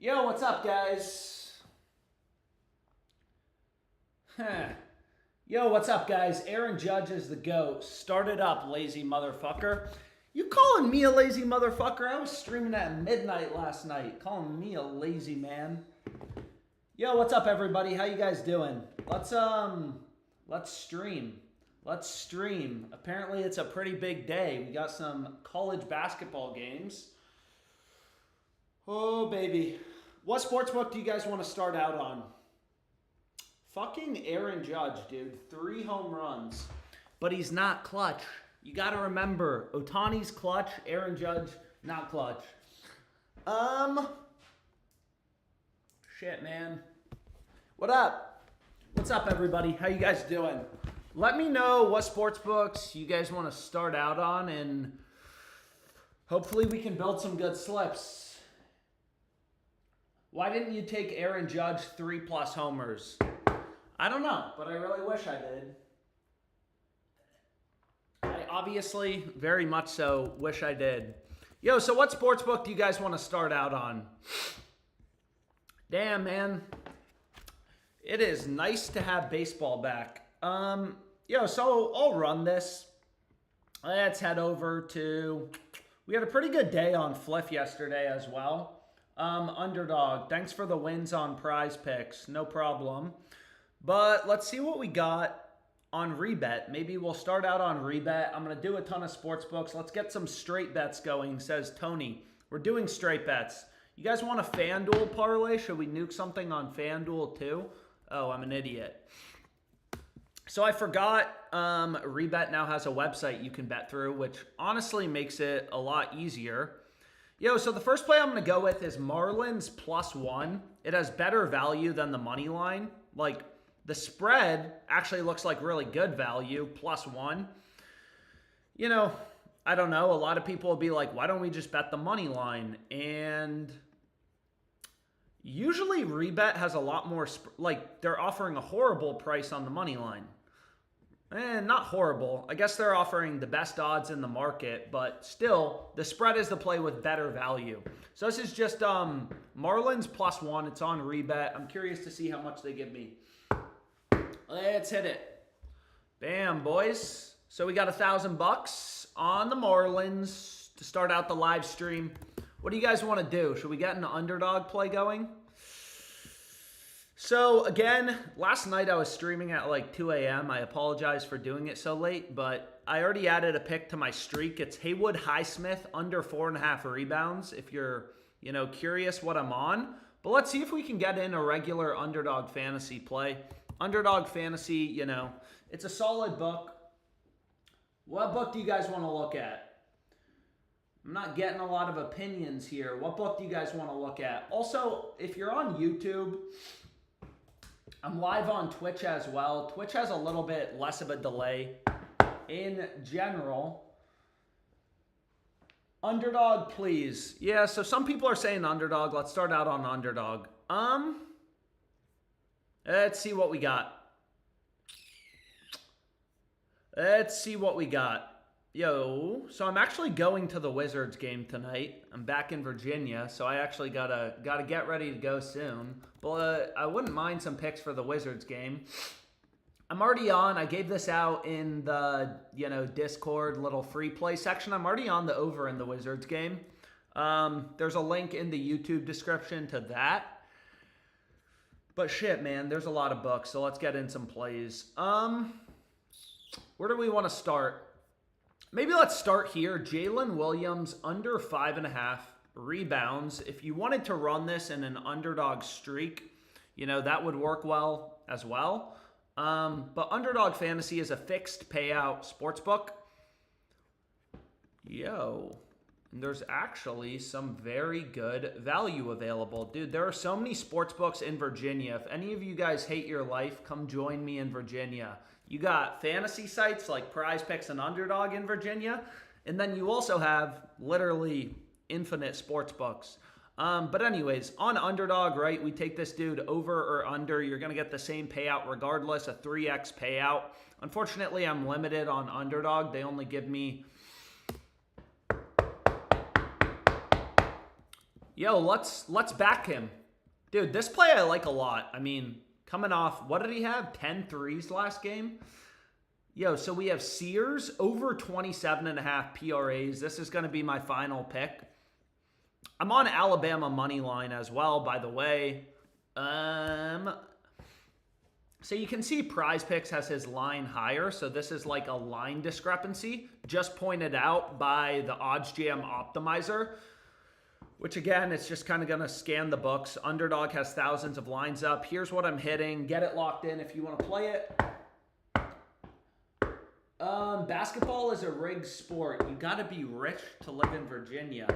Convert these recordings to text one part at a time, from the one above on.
Yo, what's up, guys? Yo, what's up, guys? Aaron Judge is the GOAT. Start it up, lazy motherfucker. You calling me a lazy motherfucker? I was streaming at midnight last night. Calling me a lazy man. Yo, what's up, everybody? How you guys doing? Let's stream. Let's stream. Apparently, it's a pretty big day. We got some college basketball games. Oh, baby. What sportsbook do you guys want to start out on? Fucking Aaron Judge, dude. 3 home runs. But he's not clutch. You got to remember, Ohtani's clutch, Aaron Judge, not clutch. Shit, man. What up? What's up, everybody? How you guys doing? Let me know what sportsbooks you guys want to start out on, and hopefully we can build some good slips. Why didn't you take Aaron Judge 3+ homers? I don't know, but I really wish I did. I obviously, very much so, wish I did. Yo, so what sportsbook do you guys want to start out on? Damn, man. It is nice to have baseball back. Yo, so I'll run this. Let's head over to... We had a pretty good day on Fliff yesterday as well. Underdog, thanks for the wins on PrizePicks. No problem. But let's see what we got on Rebet. Maybe we'll start out on Rebet. I'm going to do a ton of sports books. Let's get some straight bets going, says Tony. We're doing straight bets. You guys want a FanDuel parlay? Should we nuke something on FanDuel too? Oh, I'm an idiot. So I forgot Rebet now has a website you can bet through, which honestly makes it a lot easier. Yo, so the first play I'm going to go with is Marlins +1. It has better value than the money line. Like, the spread actually looks like really good value, +1. You know, I don't know. A lot of people will be like, why don't we just bet the money line? And usually Rebet has a lot more, like, they're offering a horrible price on the money line. Not horrible. I guess they're offering the best odds in the market, but still, the spread is the play with better value. So this is just Marlins +1. It's on Rebet. I'm curious to see how much they give me. Let's hit it. Bam, boys. So we got $1,000 on the Marlins to start out the live stream. What do you guys want to do? Should we get an underdog play going? So, again, last night I was streaming at like 2 a.m. I apologize for doing it so late, but I already added a pick to my streak. It's Haywood Highsmith under 4.5 rebounds, if you're, curious what I'm on. But let's see if we can get in a regular underdog fantasy play. Underdog fantasy, it's a solid book. What book do you guys want to look at? I'm not getting a lot of opinions here. What book do you guys want to look at? Also, if you're on YouTube... I'm live on Twitch as well. Twitch has a little bit less of a delay in general. Underdog, please. Yeah, so some people are saying underdog. Let's start out on underdog. Let's see what we got. Let's see what we got. Yo, so I'm actually going to the Wizards game tonight. I'm back in Virginia, so I actually gotta get ready to go soon. But I wouldn't mind some picks for the Wizards game. I'm already on. I gave this out in the Discord little free play section. I'm already on the over in the Wizards game. There's a link in the YouTube description to that. But shit, man, there's a lot of books, so let's get in some plays. Where do we want to start? Maybe let's start here. Jalen Williams under 5.5 rebounds. If you wanted to run this in an underdog streak, that would work well as well. But underdog fantasy is a fixed payout sportsbook. Yo, there's actually some very good value available. Dude, there are so many sportsbooks in Virginia. If any of you guys hate your life, come join me in Virginia. You got fantasy sites like PrizePicks and Underdog in Virginia, and then you also have literally infinite sports books. But anyways, on Underdog, right, we take this dude over or under. You're going to get the same payout regardless, a 3x payout. Unfortunately, I'm limited on Underdog. They only give me Yo, let's back him. Dude, this play I like a lot. I mean, coming off, what did he have? 10 threes last game? Yo, so we have Sears over 27.5 PRAs. This is going to be my final pick. I'm on Alabama money line as well, by the way. So you can see PrizePicks has his line higher. So this is like a line discrepancy just pointed out by the OddsJam optimizer, which again, it's just kind of going to scan the books. Underdog has thousands of lines up. Here's what I'm hitting. Get it locked in if you want to play it. Basketball is a rigged sport. You got to be rich to live in Virginia.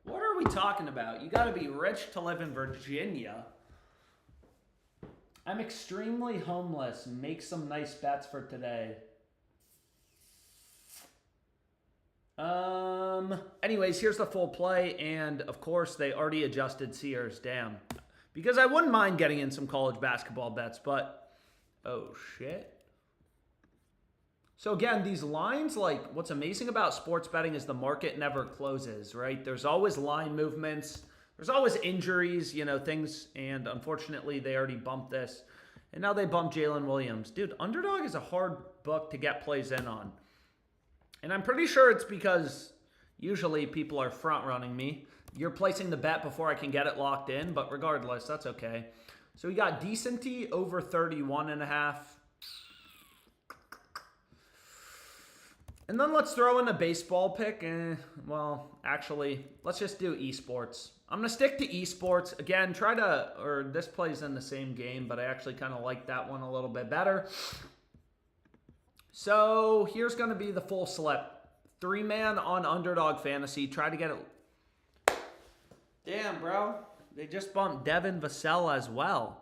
What are we talking about? You got to be rich to live in Virginia. I'm extremely homeless. Make some nice bets for today. Anyways, here's the full play. And of course, they already adjusted Sears. Damn. Because I wouldn't mind getting in some college basketball bets, but oh shit. So again, these lines, like what's amazing about sports betting is the market never closes, right? There's always line movements. There's always injuries, you know, things. And unfortunately, they already bumped this. And now they bumped Jalen Williams. Dude, Underdog is a hard book to get plays in on. And I'm pretty sure it's because usually people are front running me. You're placing the bet before I can get it locked in. But regardless, that's okay. So we got Decenty over 31.5. And then let's throw in a baseball pick. Well, actually, let's just do esports. I'm going to stick to esports. Again, this plays in the same game, but I actually kind of like that one a little bit better. So here's going to be the full slip. 3-man on Underdog Fantasy. Try to get it. Damn, bro. They just bumped Devin Vassell as well.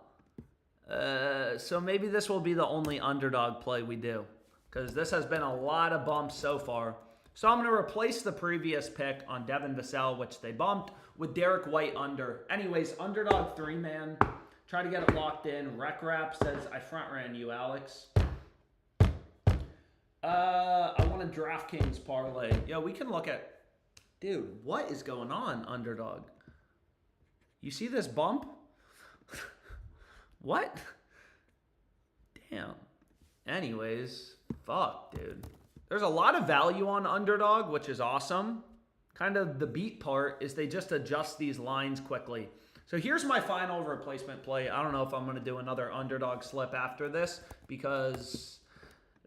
So maybe this will be the only Underdog play we do, because this has been a lot of bumps so far. So I'm going to replace the previous pick on Devin Vassell, which they bumped, with Derek White under. Anyways, Underdog 3-man. Try to get it locked in. Rec Rap says, I front ran you, Alex. I want a DraftKings parlay. Yo, we can look at... Dude, what is going on, Underdog? You see this bump? What? Damn. Anyways, fuck, dude. There's a lot of value on Underdog, which is awesome. Kind of the beat part is they just adjust these lines quickly. So here's my final replacement play. I don't know if I'm going to do another Underdog slip after this, because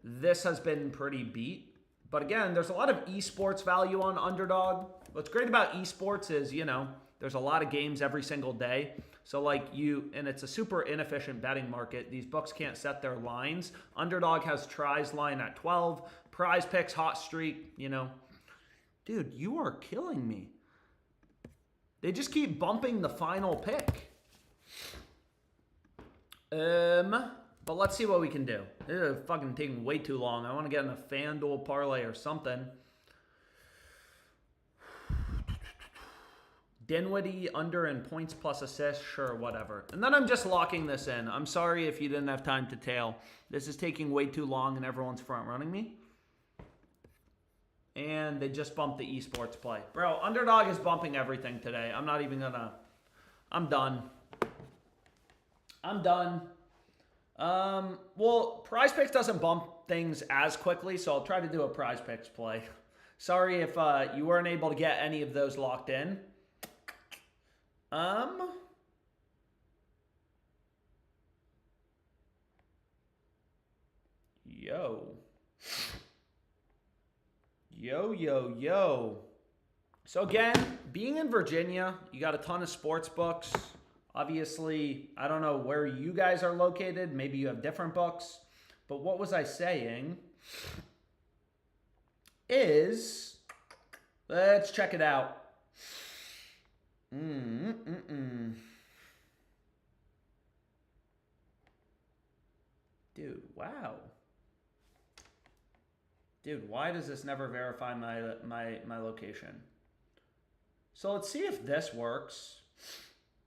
this has been pretty beat. But again, there's a lot of esports value on Underdog. What's great about esports is, you know, there's a lot of games every single day. So and it's a super inefficient betting market. These books can't set their lines. Underdog has Try's line at 12. PrizePicks, hot streak, you know. Dude, you are killing me. They just keep bumping the final pick. But let's see what we can do. This is fucking taking way too long. I want to get in a FanDuel parlay or something. Dinwiddie under in points plus assists, sure, whatever. And then I'm just locking this in. I'm sorry if you didn't have time to tail. This is taking way too long and everyone's front running me. And they just bumped the esports play. Bro, Underdog is bumping everything today. I'm not even gonna... I'm done. I'm done. Well, PrizePicks doesn't bump things as quickly, so I'll try to do a PrizePicks play. Sorry if you weren't able to get any of those locked in. Yo. So again, being in Virginia, you got a ton of sports books. Obviously, I don't know where you guys are located. Maybe you have different books. But what was I saying is, let's check it out. Dude, wow. Dude, why does this never verify my location? So let's see if this works.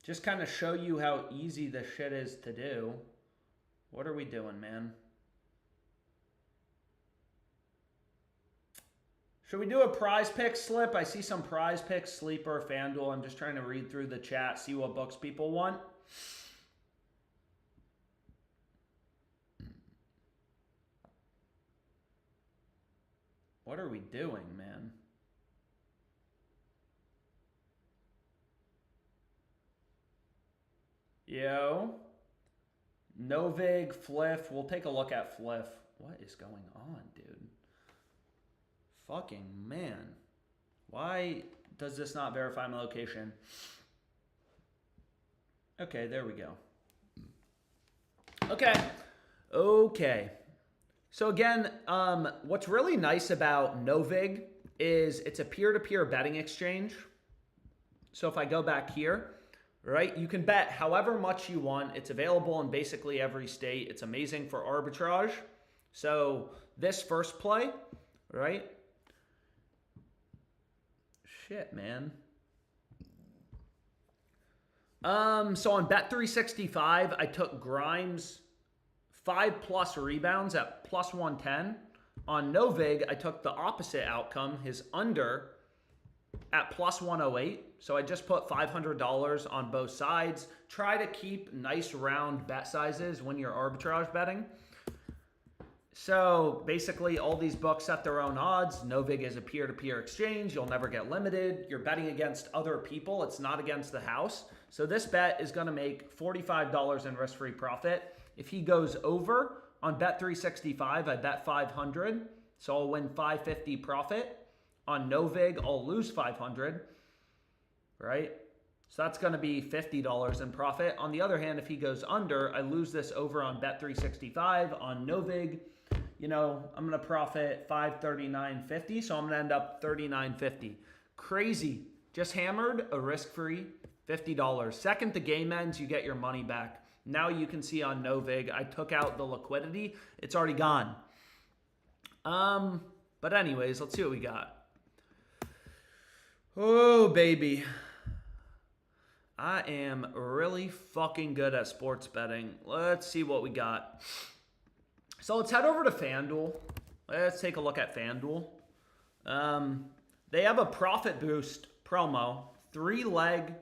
Just kind of show you how easy this shit is to do. What are we doing, man? Should we do a PrizePicks slip? I see some PrizePicks, Sleeper, FanDuel. I'm just trying to read through the chat, see what books people want. What are we doing, man? Yo. Novig, Fliff. We'll take a look at Fliff. What is going on, dude? Fucking man. Why does this not verify my location? Okay, there we go. Okay. So again, what's really nice about Novig is it's a peer-to-peer betting exchange. So if I go back here, right, you can bet however much you want. It's available in basically every state. It's amazing for arbitrage. So this first play, right? Shit, man. So on Bet365, I took Grimes 5+ rebounds at plus 110. On Novig, I took the opposite outcome, his under at plus 108. So I just put $500 on both sides. Try to keep nice round bet sizes when you're arbitrage betting. So basically all these books set their own odds. Novig is a peer-to-peer exchange. You'll never get limited. You're betting against other people. It's not against the house. So this bet is going to make $45 in risk-free profit. If he goes over on Bet365, I bet 500. So I'll win 550 profit. On Novig, I'll lose 500, right? So that's going to be $50 in profit. On the other hand, if he goes under, I lose this over on Bet365. On Novig, you know, I'm going to profit $539.50, so I'm going to end up $39.50. Crazy. Just hammered a risk-free $50. Second the game ends, you get your money back. Now you can see on Novig, I took out the liquidity. It's already gone. But anyways, let's see what we got. Oh, baby. I am really fucking good at sports betting. Let's see what we got. So let's head over to FanDuel. Let's take a look at FanDuel. They have a profit boost promo. 3-leg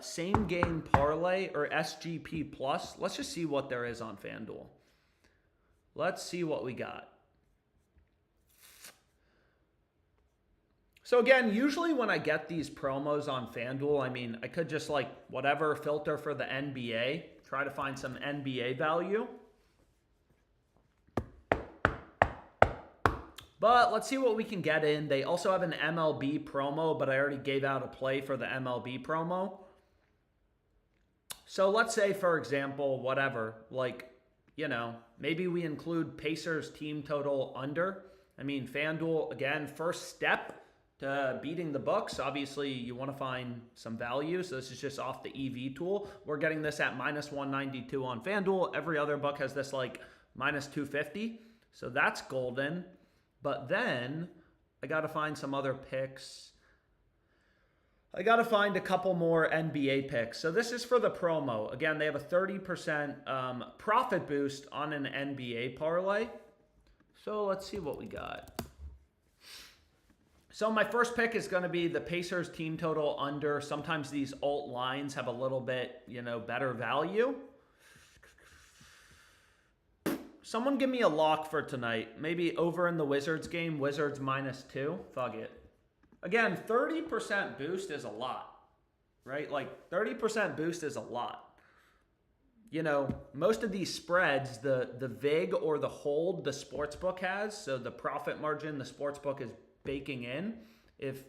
same game parlay or SGP plus. Let's just see what there is on FanDuel. Let's see what we got. So again, usually when I get these promos on FanDuel, I mean, I could just like whatever filter for the NBA, try to find some NBA value. But let's see what we can get in. They also have an MLB promo, but I already gave out a play for the MLB promo. So let's say, for example, whatever, like, you know, maybe we include Pacers team total under. I mean, FanDuel, again, first step to beating the books. Obviously, you want to find some value. So this is just off the EV tool. We're getting this at minus 192 on FanDuel. Every other book has this like minus 250. So that's golden. But then I got to find some other picks. I got to find a couple more NBA picks. So this is for the promo. Again, they have a 30% profit boost on an NBA parlay. So let's see what we got. So my first pick is going to be the Pacers team total under. Sometimes these alt lines have a little bit, you know, better value. Someone give me a lock for tonight. Maybe over in the Wizards game, Wizards -2. Fuck it. Again, 30% boost is a lot, right? Like 30% boost is a lot. You know, most of these spreads, the VIG or the hold the sportsbook has, so the profit margin the sportsbook is baking in, if,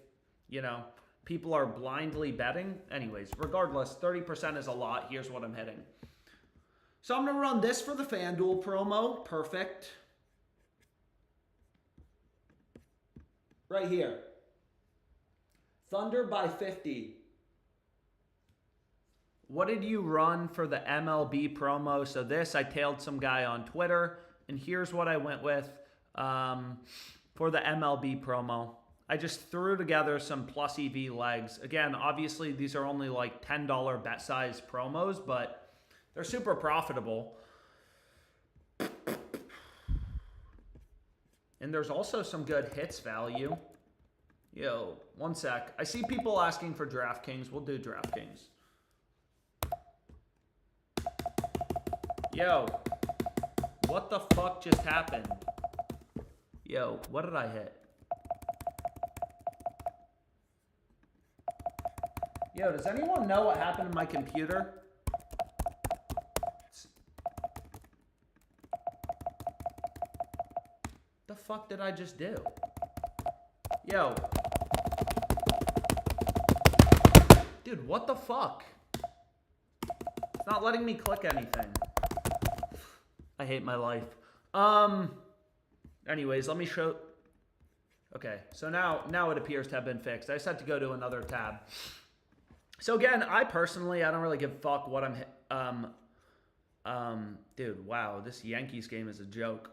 you know, people are blindly betting. Anyways, regardless, 30% is a lot. Here's what I'm hitting. So I'm going to run this for the FanDuel promo. Perfect. Right here. Thunder by 50. What did you run for the MLB promo? So this, I tailed some guy on Twitter. And here's what I went with for the MLB promo. I just threw together some plus EV legs. Again, obviously, these are only like $10 bet size promos, but they're super profitable. And there's also some good hits value. Yo, one sec. I see people asking for DraftKings. We'll do DraftKings. Yo, what the fuck just happened? Yo, what did I hit? Yo, does anyone know what happened to my computer? The fuck did I just do? Yo. Dude, what the fuck? It's not letting me click anything. I hate my life. Anyways, let me show. Okay, so now it appears to have been fixed. I just had to go to another tab. So again, I don't really give a fuck what dude, wow, this Yankees game is a joke.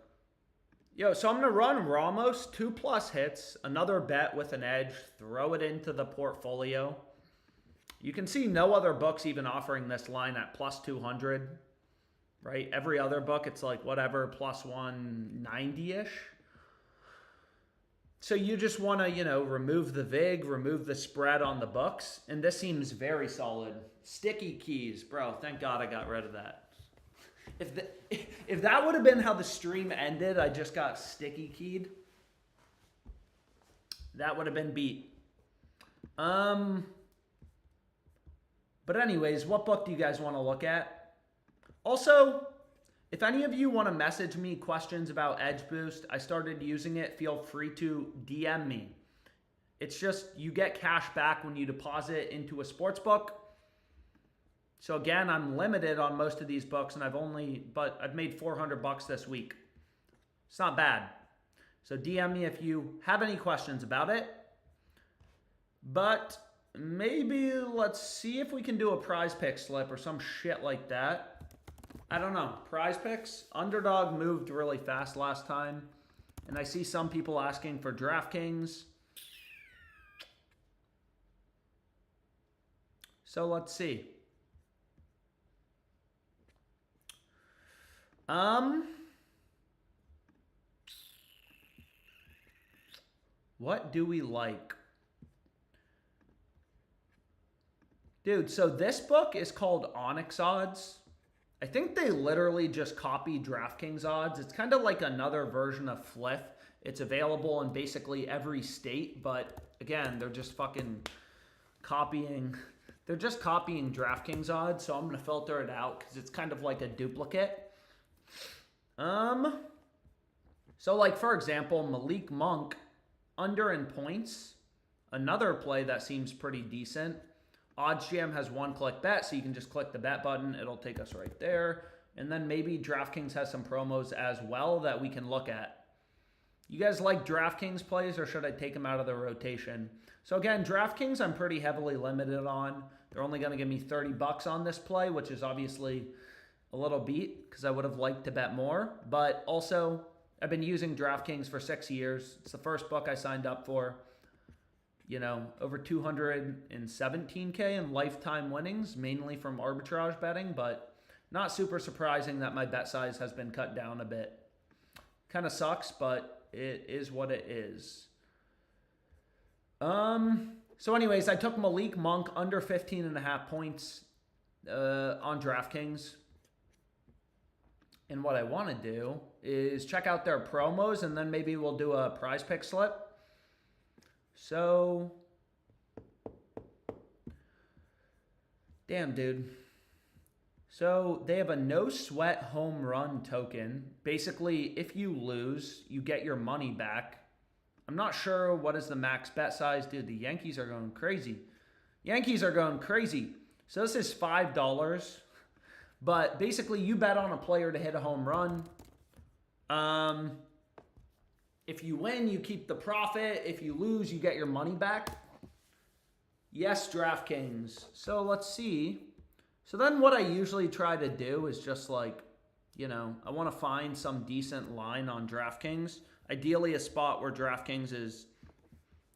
Yo, so I'm going to run Ramos, 2+ hits, another bet with an edge, throw it into the portfolio. You can see no other books even offering this line at plus 200, right? Every other book, it's like whatever, plus 190-ish. So you just want to, remove the VIG, remove the spread on the books, and this seems very solid. Sticky keys, bro, thank God I got rid of that. If that would have been how the stream ended, I just got sticky keyed. That would have been beat. But anyways, what book do you guys want to look at? Also, if any of you want to message me questions about Edge Boost, I started using it. Feel free to DM me. It's just you get cash back when you deposit into a sports book. So again, I'm limited on most of these books, and I've made $400 this week. It's not bad. So DM me if you have any questions about it. But maybe let's see if we can do a PrizePicks slip or some shit like that. I don't know. PrizePicks, Underdog moved really fast last time, and I see some people asking for DraftKings. So let's see. What do we like? Dude, so this book is called Onyx Odds. I think they literally just copied DraftKings odds. It's kind of like another version of Fliff. It's available in basically every state, but again, they're just fucking copying. They're just copying DraftKings odds, so I'm going to filter it out because it's kind of like a duplicate. So like, for example, Malik Monk, under in points, another play that seems pretty decent. OddsJam has one-click bet, so you can just click the bet button. It'll take us right there. And then maybe DraftKings has some promos as well that we can look at. You guys like DraftKings plays, or should I take them out of the rotation? So again, DraftKings I'm pretty heavily limited on. They're only going to give me $30 on this play, which is obviously a little beat because I would have liked to bet more. But also, I've been using DraftKings for 6 years. It's the first book I signed up for. Over 217K in lifetime winnings, mainly from arbitrage betting, but not super surprising that my bet size has been cut down a bit. Kind of sucks, but it is what it is. So anyways, I took Malik Monk under 15.5 points on DraftKings. And what I want to do is check out their promos, and then maybe we'll do a PrizePicks slip. So, damn, dude. So they have a no sweat home run token. Basically, if you lose, you get your money back. I'm not sure what is the max bet size. Dude, the Yankees are going crazy. Yankees are going crazy. So this is $5. But basically, you bet on a player to hit a home run. If you win, you keep the profit. If you lose, you get your money back. Yes, DraftKings. So let's see. So then what I usually try to do is just like, I want to find some decent line on DraftKings. Ideally a spot where DraftKings is,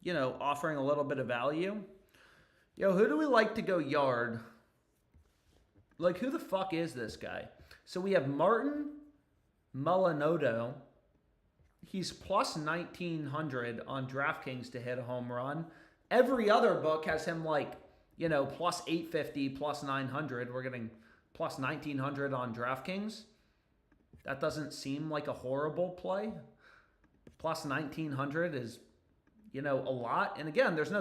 offering a little bit of value. Yo, who do we like to go yard? Like, who the fuck is this guy? So we have Martin Mulinotto. he's plus 1,900 on DraftKings to hit a home run. Every other book has him like, you know, plus 850, plus 900. We're getting plus 1,900 on DraftKings. That doesn't seem like a horrible play. Plus 1,900 is, you know, a lot. And again, there's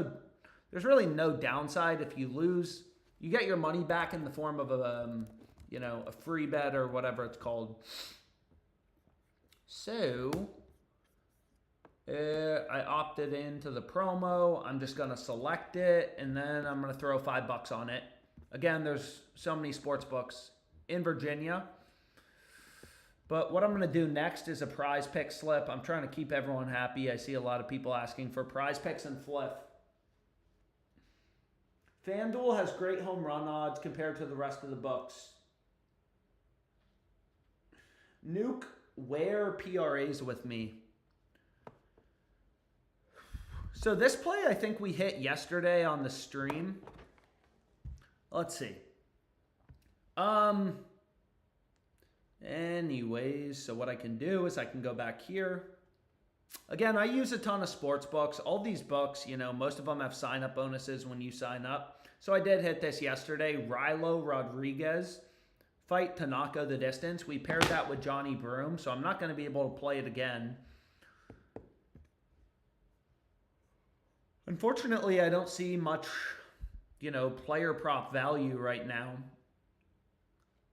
really no downside. If you lose, you get your money back in the form of a, you know, a free bet or whatever it's called. So I opted into the promo. I'm just going to select it, and then I'm going to throw $5 on it. Again, there's so many sports books in Virginia. But what I'm going to do next is a prize pick slip. I'm trying to keep everyone happy. I see a lot of people asking for prize picks and flip. FanDuel has great home run odds compared to the rest of the books. Nuke, wear PRAs with me. So this play I think we hit yesterday on the stream. Let's see. Anyways, so what I can do is I can go back here. Again, I use a ton of sports books. All these books, you know, most of them have sign-up bonuses when you sign up. So I did hit this yesterday. Rilo Rodriguez, fight Tanaka the distance. We paired that with Johnny Broom, so I'm not going to be able to play it again. Unfortunately, I don't see much, you know, player prop value right now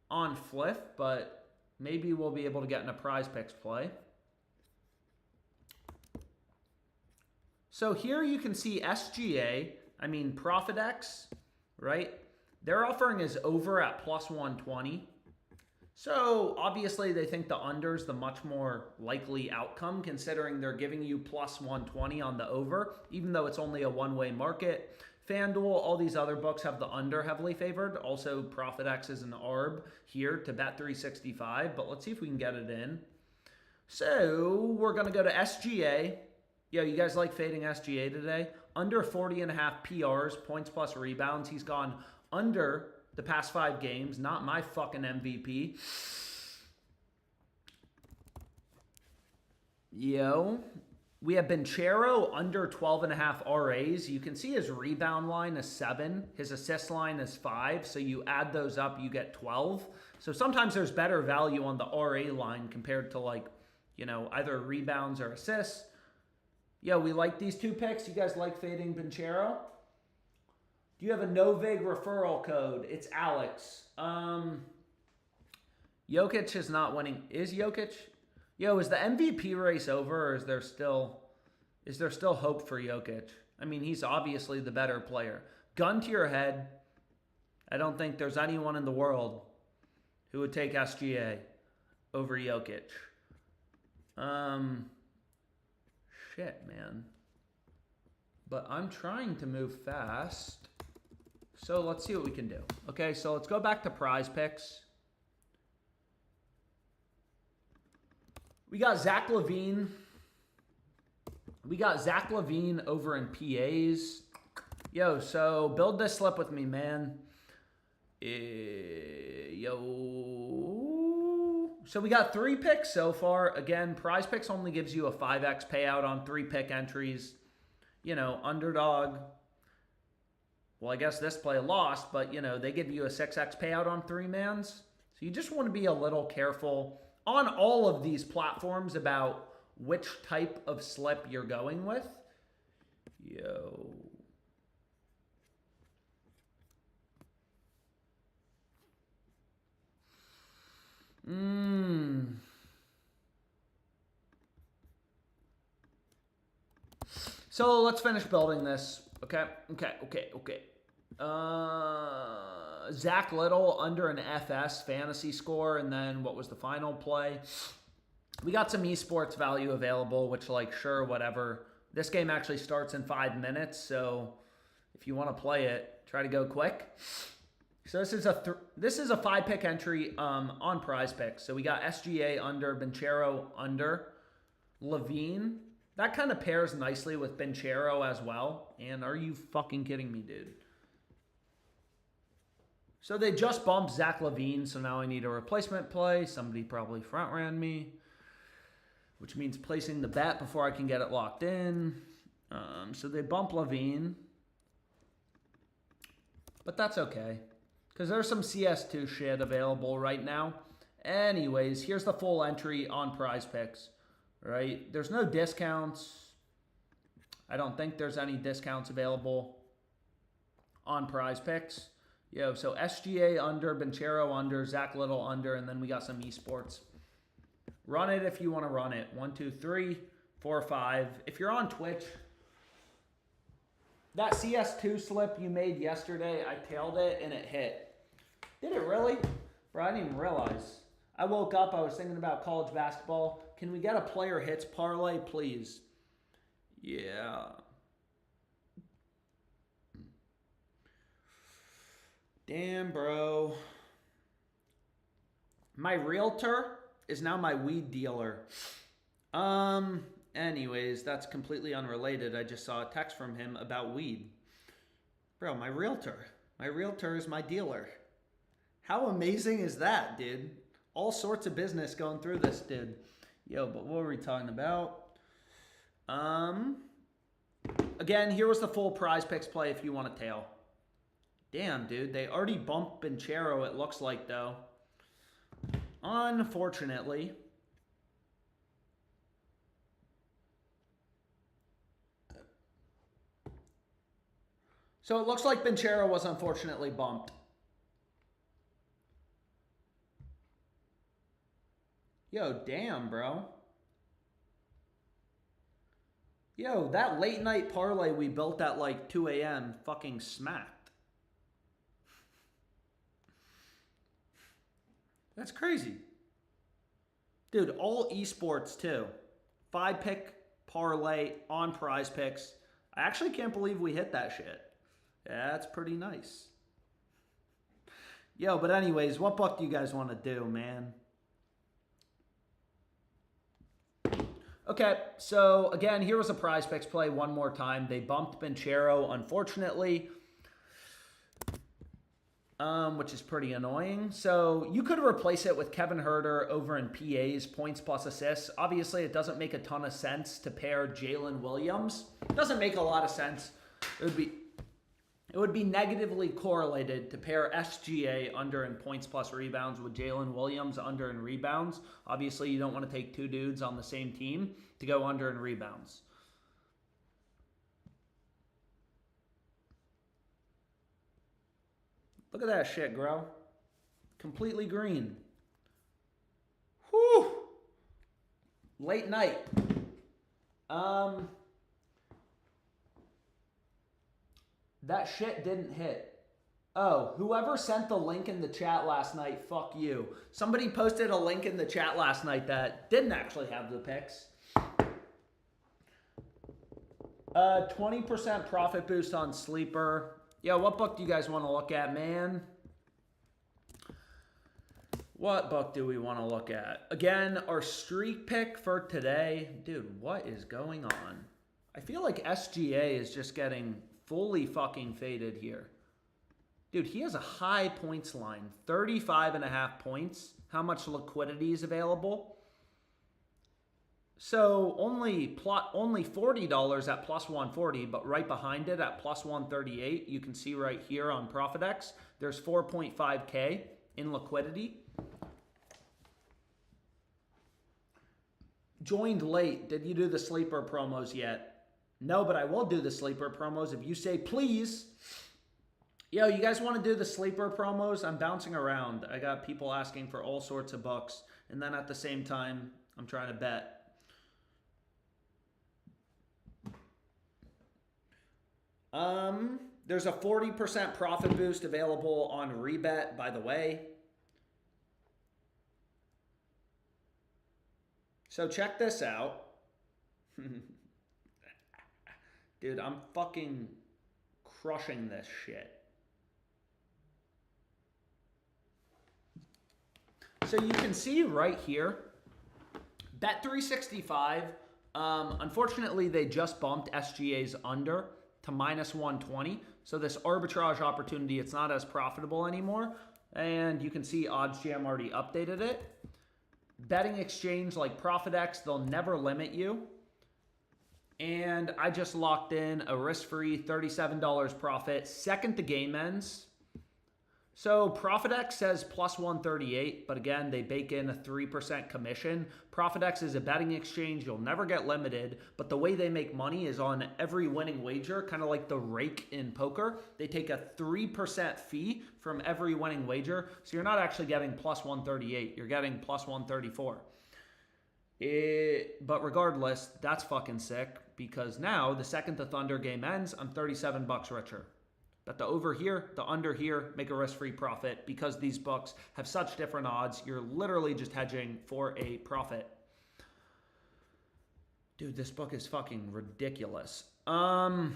on flip, but maybe we'll be able to get in a prize picks play. So here you can see SGA, I mean ProphetX, right? Their offering is over at plus 120. So obviously they think the under is the much more likely outcome, considering they're giving you plus 120 on the over, even though it's only a one-way market. FanDuel, all these other books have the under heavily favored. Also, ProphetX is an ARB here to bet 365, but let's see if we can get it in. So we're going to go to SGA. Yo, you guys like fading SGA today? Under 40.5 PRs, points plus rebounds. He's gone under the past 5 games. Not my fucking MVP. Yo. We have Benchero under 12.5 RAs. You can see his rebound line is 7. His assist line is 5. So you add those up, you get 12. So sometimes there's better value on the RA line compared to, like, you know, either rebounds or assists. Yeah, we like these 2 picks. You guys like fading Benchero? Do you have a Novig referral code? It's Alex. Jokic is not winning. Is Jokic? Yo, is the MVP race over, or is there still hope for Jokic? I mean, he's obviously the better player. Gun to your head, I don't think there's anyone in the world who would take SGA over Jokic. Shit, man. But I'm trying to move fast. So let's see what we can do. Okay, so let's go back to prize picks. We got Zach LaVine. We got Zach LaVine over in PAs. Yo, so build this slip with me, man. Yo. So we got 3 picks so far. Again, PrizePicks only gives you a 5x payout on 3 pick entries. You know, Underdog. Well, I guess this play lost, but, you know, they give you a 6x payout on 3-mans. So you just want to be a little careful on all of these platforms about which type of slip you're going with. Yo. So let's finish building this. Okay. Zach Little under an FS fantasy score, and then what was the final play? We got some esports value available, which, like, sure, whatever. This game actually starts in 5 minutes, so if you want to play it, try to go quick. So this is a 5-pick entry on PrizePicks. So we got SGA under, Benchero under, LaVine. That kind of pairs nicely with Benchero as well. And are you fucking kidding me, dude? So they just bumped Zach LaVine, so now I need a replacement play. Somebody probably front ran me. which means placing the bet before I can get it locked in. So they bump Levine, but that's okay because there's some CS2 shit available right now. Anyways, here's the full entry on PrizePicks, right? There's no discounts. I don't think there's any discounts available on PrizePicks. Yo, so SGA under, Benchero under, Zach Little under, and then we got some esports. Run it if you want to run it. 1, 2, 3, 4, 5. If you're on Twitch, that CS2 slip you made yesterday, I tailed it and it hit. Did it really? Bro, I didn't even realize. I woke up, I was thinking about college basketball. Can we get a player hits parlay, please? Yeah. Damn, bro. My realtor is now my weed dealer. Anyways, that's completely unrelated. I just saw a text from him about weed. Bro, my realtor. My realtor is my dealer. How amazing is that, dude? All sorts of business going through this, dude. Yo, but what were we talking about? Again, here was the full PrizePicks play if you want to tail. Damn, dude. They already bumped Benchero, it looks like, though. Unfortunately. So it looks like Benchero was unfortunately bumped. Yo, damn, bro. Yo, that late night parlay we built at like 2 a.m. fucking smacked. That's crazy. Dude, all esports too. 5-pick parlay on PrizePicks. I actually can't believe we hit that shit. That's pretty nice. Yo, but anyways, what buck do you guys want to do, man? Okay, so again, here was a PrizePicks play one more time. They bumped Benchero, unfortunately, which is pretty annoying. So you could replace it with Kevin Huerter over in PA's points plus assists. Obviously, it doesn't make a ton of sense to pair Jalen Williams. It doesn't make a lot of sense. It would be negatively correlated to pair SGA under in points plus rebounds with Jalen Williams under in rebounds. Obviously, you don't want to take two dudes on the same team to go under in rebounds. Look at that shit, bro. Completely green. Whew. Late night. That shit didn't hit. Oh, whoever sent the link in the chat last night, fuck you. Somebody posted a link in the chat last night that didn't actually have the picks. 20% profit boost on Sleeper. Yo, what book do you guys want to look at, man? What book do we want to look at? Again, our streak pick for today. Dude, what is going on? I feel like SGA is just getting fully fucking faded here. Dude, he has a high points line. 35.5 points. How much liquidity is available? So only $40 at plus 140, but right behind it at plus 138, you can see right here on ProphetX, there's 4.5K in liquidity. Joined late. Did you do the sleeper promos yet? No, but I will do the sleeper promos if you say please. Yo, you guys want to do the sleeper promos? I'm bouncing around. I got people asking for all sorts of bucks. And then at the same time, I'm trying to bet. There's a 40% profit boost available on Rebet, by the way. So check this out. Dude, I'm fucking crushing this shit. So you can see right here, Bet365, unfortunately, they just bumped SGA's under to minus 120. So this arbitrage opportunity, it's not as profitable anymore. And you can see OddsJam already updated it. betting exchange like ProphetX, they'll never limit you. And I just locked in a risk-free $37 profit, second the game ends. So ProphetX says plus 138, but again, they bake in a 3% commission. ProphetX is a betting exchange. You'll never get limited, but the way they make money is on every winning wager, kind of like the rake in poker. They take a 3% fee from every winning wager, so you're not actually getting plus 138. You're getting plus 134. But regardless, that's fucking sick, because now the second the Thunder game ends, I'm $37 richer. Bet the over here, the under here, make a risk-free profit. Because these books have such different odds, you're literally just hedging for a profit. Dude, this book is fucking ridiculous. Damn,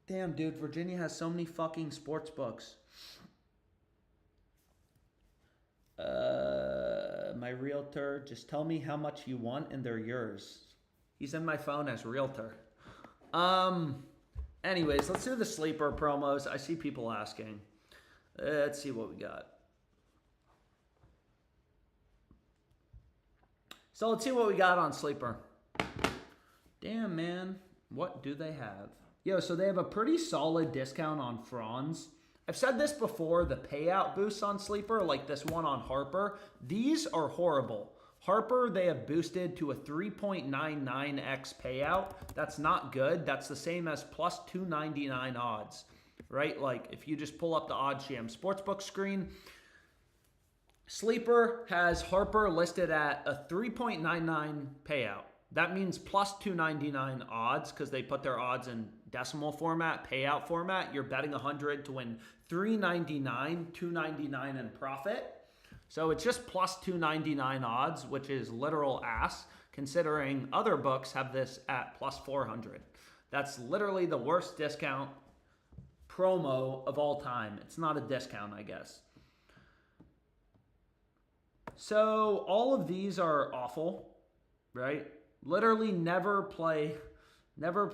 dude, Virginia has so many fucking sports books. My realtor, just tell me how much you want and they're yours. He's in my phone as realtor. Anyways, let's do the sleeper promos. I see people asking. Let's see what we got. So let's see what we got on sleeper. Damn, man. What do they have? Yo, so they have a pretty solid discount on Franz. I've said this before, the payout boosts on sleeper, like this one on Harper, these are horrible. Harper, they have boosted to a 3.99x payout. That's not good. That's the same as plus 299 odds, right? Like if you just pull up the OddsJam Sportsbook screen, Sleeper has Harper listed at a 3.99 payout. That means plus 299 odds because they put their odds in decimal format, payout format. You're betting 100 to win 399, 299 in profit. So it's just plus 299 odds, which is literal ass, considering other books have this at plus 400. That's literally the worst discount promo of all time. It's not a discount, I guess. So all of these are awful, right? Literally never play them.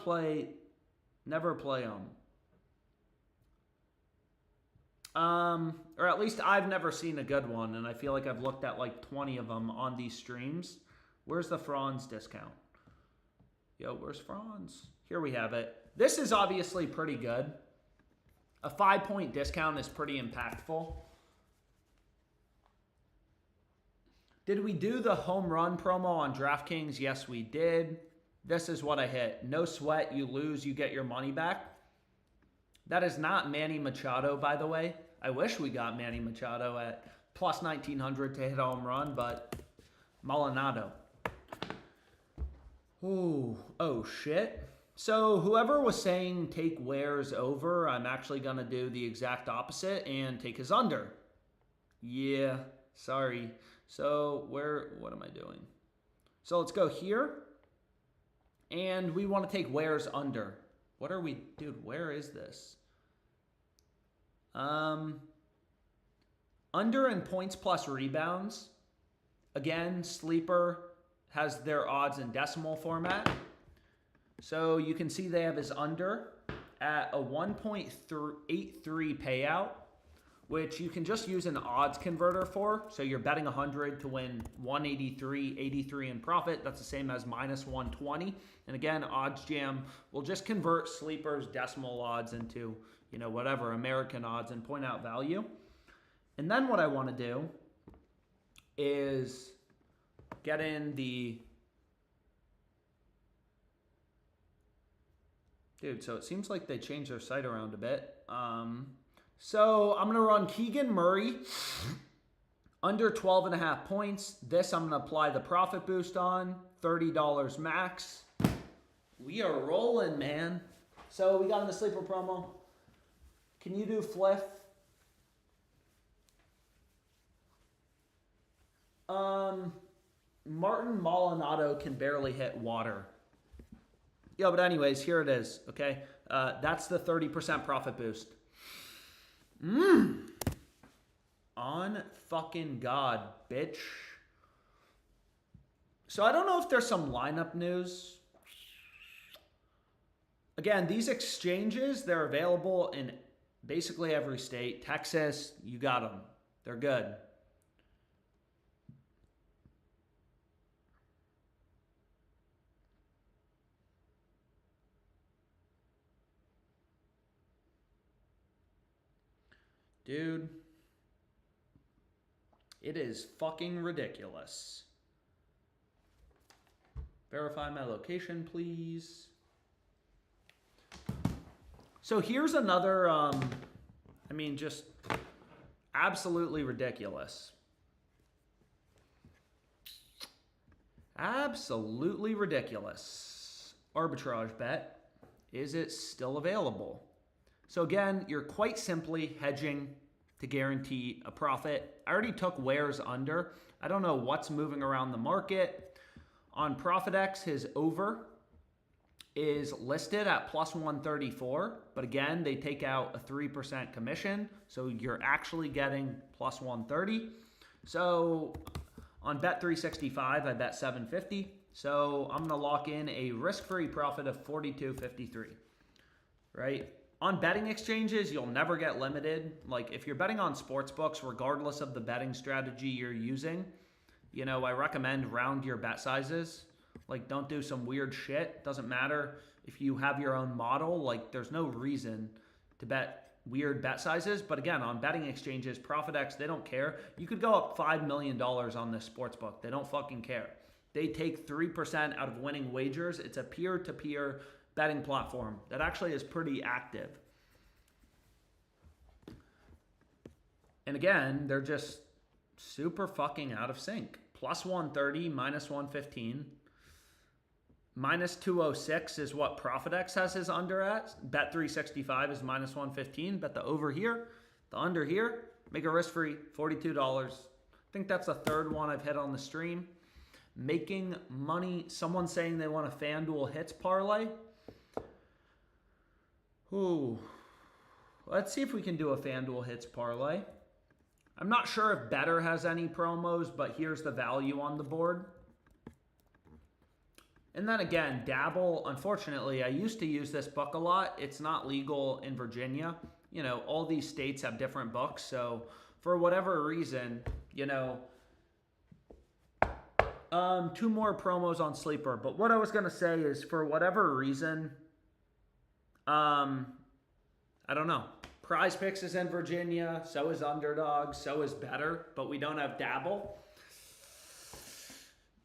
Or at least I've never seen a good one, and I feel like I've looked at like 20 of them on these streams. Where's the Franz discount? Yo, where's Franz? Here we have it. This is obviously pretty good. A 5-point discount is pretty impactful. Did we do the home run promo on DraftKings? Yes, we did. This is what I hit. No sweat, you lose, you get your money back. That is not Manny Machado, by the way. I wish we got Manny Machado at plus 1900 to hit a home run, but Maldonado. Ooh, oh shit. So whoever was saying take Ware's over, I'm actually going to do the exact opposite and take his under. Yeah, sorry. So what am I doing? So let's go here. And we want to take Ware's under. What are we, dude, where is this? Under in points plus rebounds. Again, Sleeper has their odds in decimal format. So you can see they have his under at a 1.83 payout, which you can just use an odds converter for. So you're betting 100 to win 183, 83 in profit. That's the same as minus 120. And again, OddsJam will just convert Sleeper's decimal odds into, you know, whatever, American odds and point out value. And then what I want to do is get in the... Dude, so it seems like they changed their site around a bit. So I'm going to run Keegan Murray under 12.5 points. This I'm going to apply the profit boost on, $30 max. We are rolling, man. So we got in the sleeper promo. Can you do Fliff? Martin Maldonado can barely hit water. Yo, but anyways, here it is, okay? That's the 30% profit boost. On fucking God, bitch. So I don't know if there's some lineup news. Again, these exchanges, they're available in basically every state. Texas, you got them. They're good. Dude. It is fucking ridiculous. Verify my location, please. So here's another, just absolutely ridiculous. Absolutely ridiculous. Arbitrage bet. Is it still available? So again, you're quite simply hedging to guarantee a profit. I already took where's under. I don't know what's moving around the market. On ProphetX, his over is listed at plus 134, but again, they take out a 3% commission, so you're actually getting plus 130. So on Bet365, I bet 750. So I'm gonna lock in a risk-free profit of 42.53, right? On betting exchanges, you'll never get limited. Like if you're betting on sports books, regardless of the betting strategy you're using, I recommend round your bet sizes. Like don't do some weird shit. Doesn't matter if you have your own model. Like there's no reason to bet weird bet sizes. But again, on betting exchanges, ProphetX, they don't care. You could go up $5 million on this sports book. They don't fucking care. They take 3% out of winning wagers. It's a peer-to-peer betting platform that actually is pretty active. And again, they're just super fucking out of sync. Plus 130, minus 115. Minus 206 is what ProphetX has his under at. Bet365 is minus 115. Bet the over here, the under here. Make a risk-free, $42. I think that's the third one I've hit on the stream. Making money. Someone saying they want a FanDuel hits parlay. Ooh. Let's see if we can do a FanDuel hits parlay. I'm not sure if Better has any promos, but here's the value on the board. And then again, Dabble, unfortunately, I used to use this book a lot. It's not legal in Virginia. All these states have different books. So for whatever reason, two more promos on Sleeper. But what I was going to say is for whatever reason, I don't know. PrizePicks is in Virginia. So is Underdog. So is Better. But we don't have Dabble.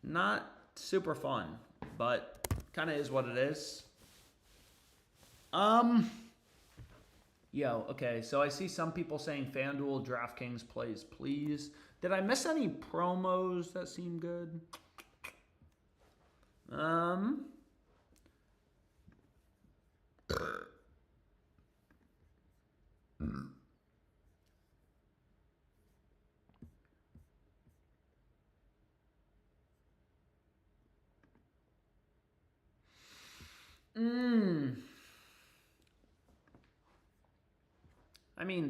Not super fun. But kind of is what it is. Okay. So I see some people saying FanDuel, DraftKings plays, please. Did I miss any promos that seem good?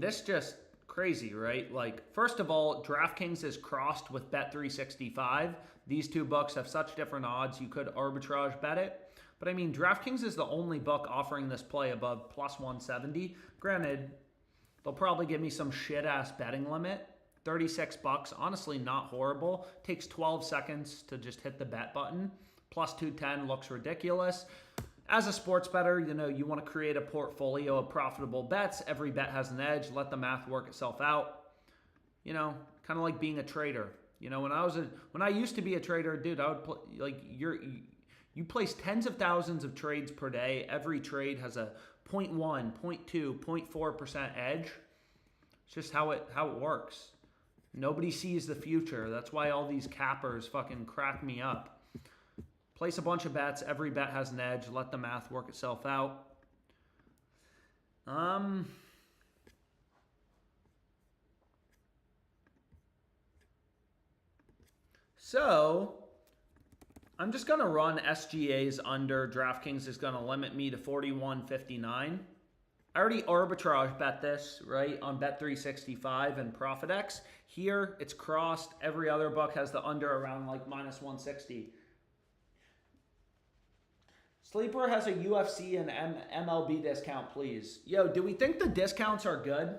This just crazy, right? Like, first of all, DraftKings is crossed with Bet365. These two books have such different odds, you could arbitrage bet it. But DraftKings is the only book offering this play above plus 170. Granted, they'll probably give me some shit-ass betting limit. 36 bucks, honestly not horrible. Takes 12 seconds to just hit the bet button. Plus 210 looks ridiculous. As a sports bettor, you want to create a portfolio of profitable bets. Every bet has an edge. Let the math work itself out. Kind of like being a trader. When I used to be a trader, dude, I would you place tens of thousands of trades per day. Every trade has a 0.1, 0.2, 0.4% edge. It's just how it works. Nobody sees the future. That's why all these cappers fucking crack me up. Place a bunch of bets. Every bet has an edge. Let the math work itself out. So I'm just going to run SGAs under. DraftKings is going to limit me to 41.59. I already arbitrage bet this, right, on Bet365 and ProphetX. Here, it's crossed. Every other book has the under around like minus 160. Sleeper has a UFC and MLB discount, please. Yo, do we think the discounts are good?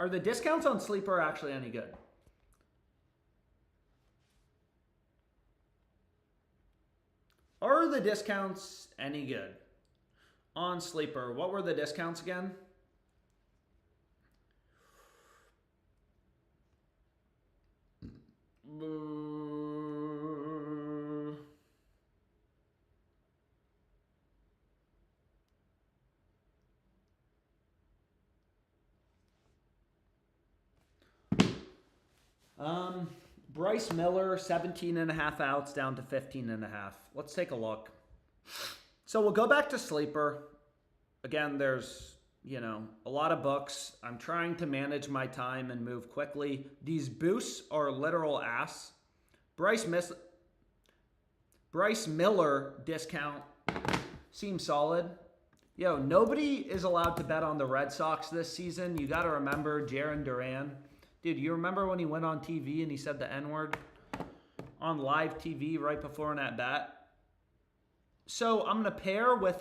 Are the discounts on Sleeper actually any good? Are the discounts any good? On Sleeper, what were the discounts again? Bryce Miller, 17.5 outs down to 15.5. Let's take a look. So we'll go back to sleeper. Again, there's, a lot of books. I'm trying to manage my time and move quickly. These boosts are literal ass. Bryce Miller discount seems solid. Nobody is allowed to bet on the Red Sox this season. You got to remember Jarren Duran. Dude, you remember when he went on TV and he said the N-word on live TV right before an at-bat? So I'm going to pair with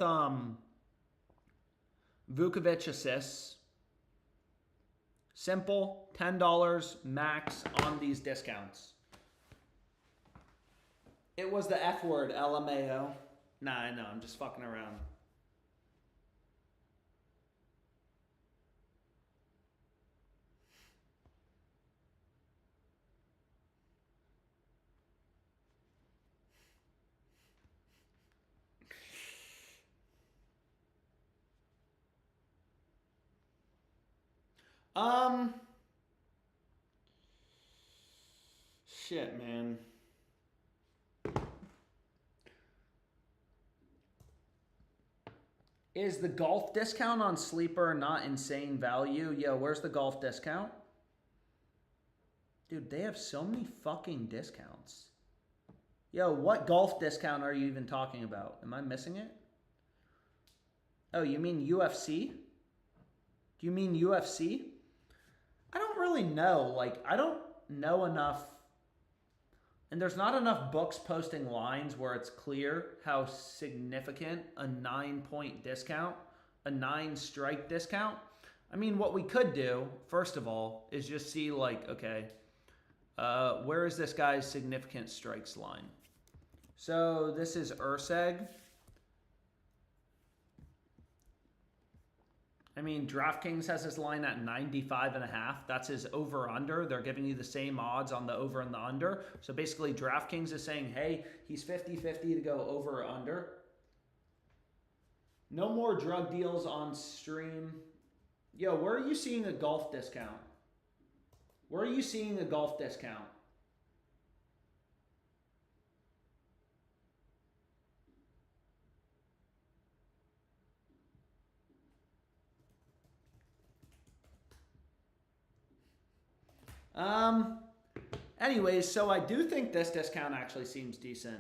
Vukovic assists. Simple, $10 max on these discounts. It was the F word, LMAO. Nah, I know, I'm just fucking around. Shit, man. Is the golf discount on Sleeper not insane value? Yo, where's the golf discount? Dude, they have so many fucking discounts. Yo, what golf discount are you even talking about? Am I missing it? Oh, you mean UFC? Do you mean UFC? I don't really know. I don't know enough. And there's not enough books posting lines where it's clear how significant a 9-point discount, a 9-strike discount. I mean, what we could do, first of all, is just see okay, where is this guy's significant strikes line? So this is Urseg. I mean, DraftKings has his line at 95.5. That's his over-under. They're giving you the same odds on the over and the under. So basically, DraftKings is saying, hey, he's 50-50 to go over or under. No more drug deals on stream. Yo, where are you seeing a golf discount? Where are you seeing a golf discount? Anyways, so I do think this discount actually seems decent.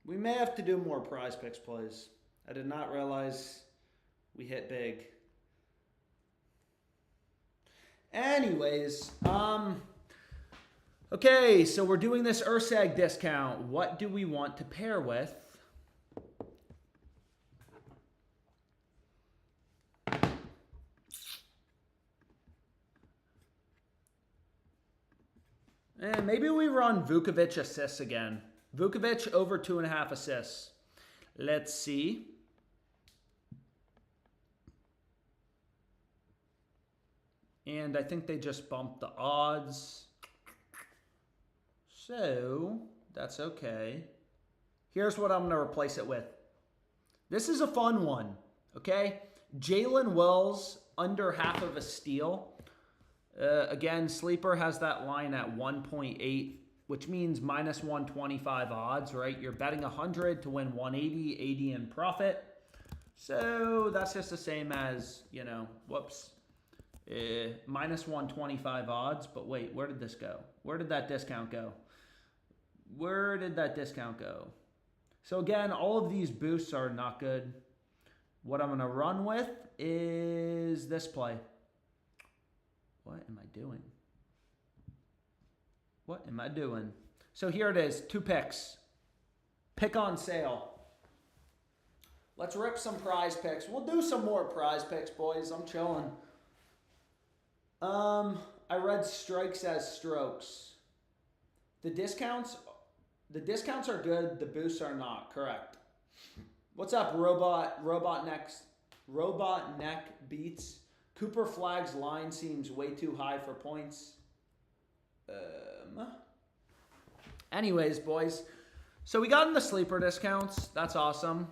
We may have to do more PrizePicks plays. I did not realize we hit big. Anyways, okay, so we're doing this Urseg discount. What do we want to pair with? And maybe we run Vukovic assists again. Vukovic over 2.5 assists. Let's see. And I think they just bumped the odds. So, that's okay. Here's what I'm going to replace it with. This is a fun one, okay? Jalen Wells, under half of a steal. Again, Sleeper has that line at 1.8, which means minus 125 odds, right? You're betting 100 to win 180, 80 in profit. So, that's just the same as, minus 125 odds, but wait, where did this go? Where did that discount go? Where did that discount go? So again, all of these boosts are not good. What I'm going to run with is this play. What am I doing? What am I doing? So here it is, 2 picks. Pick on sale. Let's rip some prize picks. We'll do some more prize picks, boys. I'm chilling. I read strikes as strokes. The discounts are good. The boosts are not. Correct. What's up, Robot Neck Beats? Cooper Flag's line seems way too high for points. Anyways, boys. So we got in the sleeper discounts. That's awesome.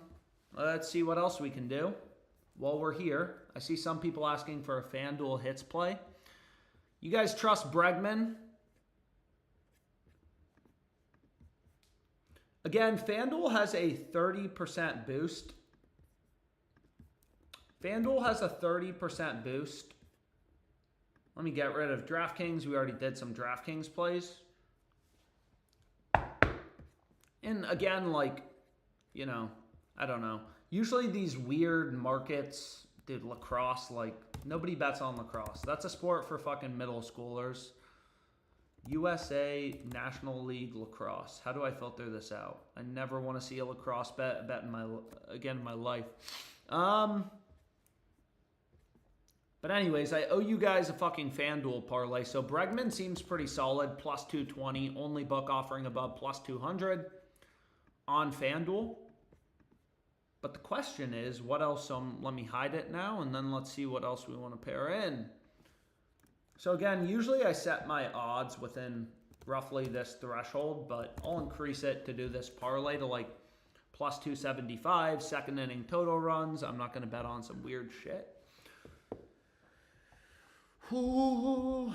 Let's see what else we can do while we're here. I see some people asking for a FanDuel hits play. You guys trust Bregman? Again, FanDuel has a 30% boost. FanDuel has a 30% boost. Let me get rid of DraftKings. We already did some DraftKings plays. And again, like, you know, I don't know. Usually these weird markets, dude, lacrosse, like, nobody bets on lacrosse. That's a sport for fucking middle schoolers. USA National League Lacrosse. How do I filter this out? I never want to see a lacrosse bet in my life. But anyways, I owe you guys a fucking FanDuel parlay. So Bregman seems pretty solid, plus 220. Only book offering above plus 200 on FanDuel. But the question is, what else? Let me hide it now, and then let's see what else we want to pair in. So again, usually I set my odds within roughly this threshold, but I'll increase it to do this parlay to like plus 275, second inning total runs. I'm not going to bet on some weird shit. Ooh.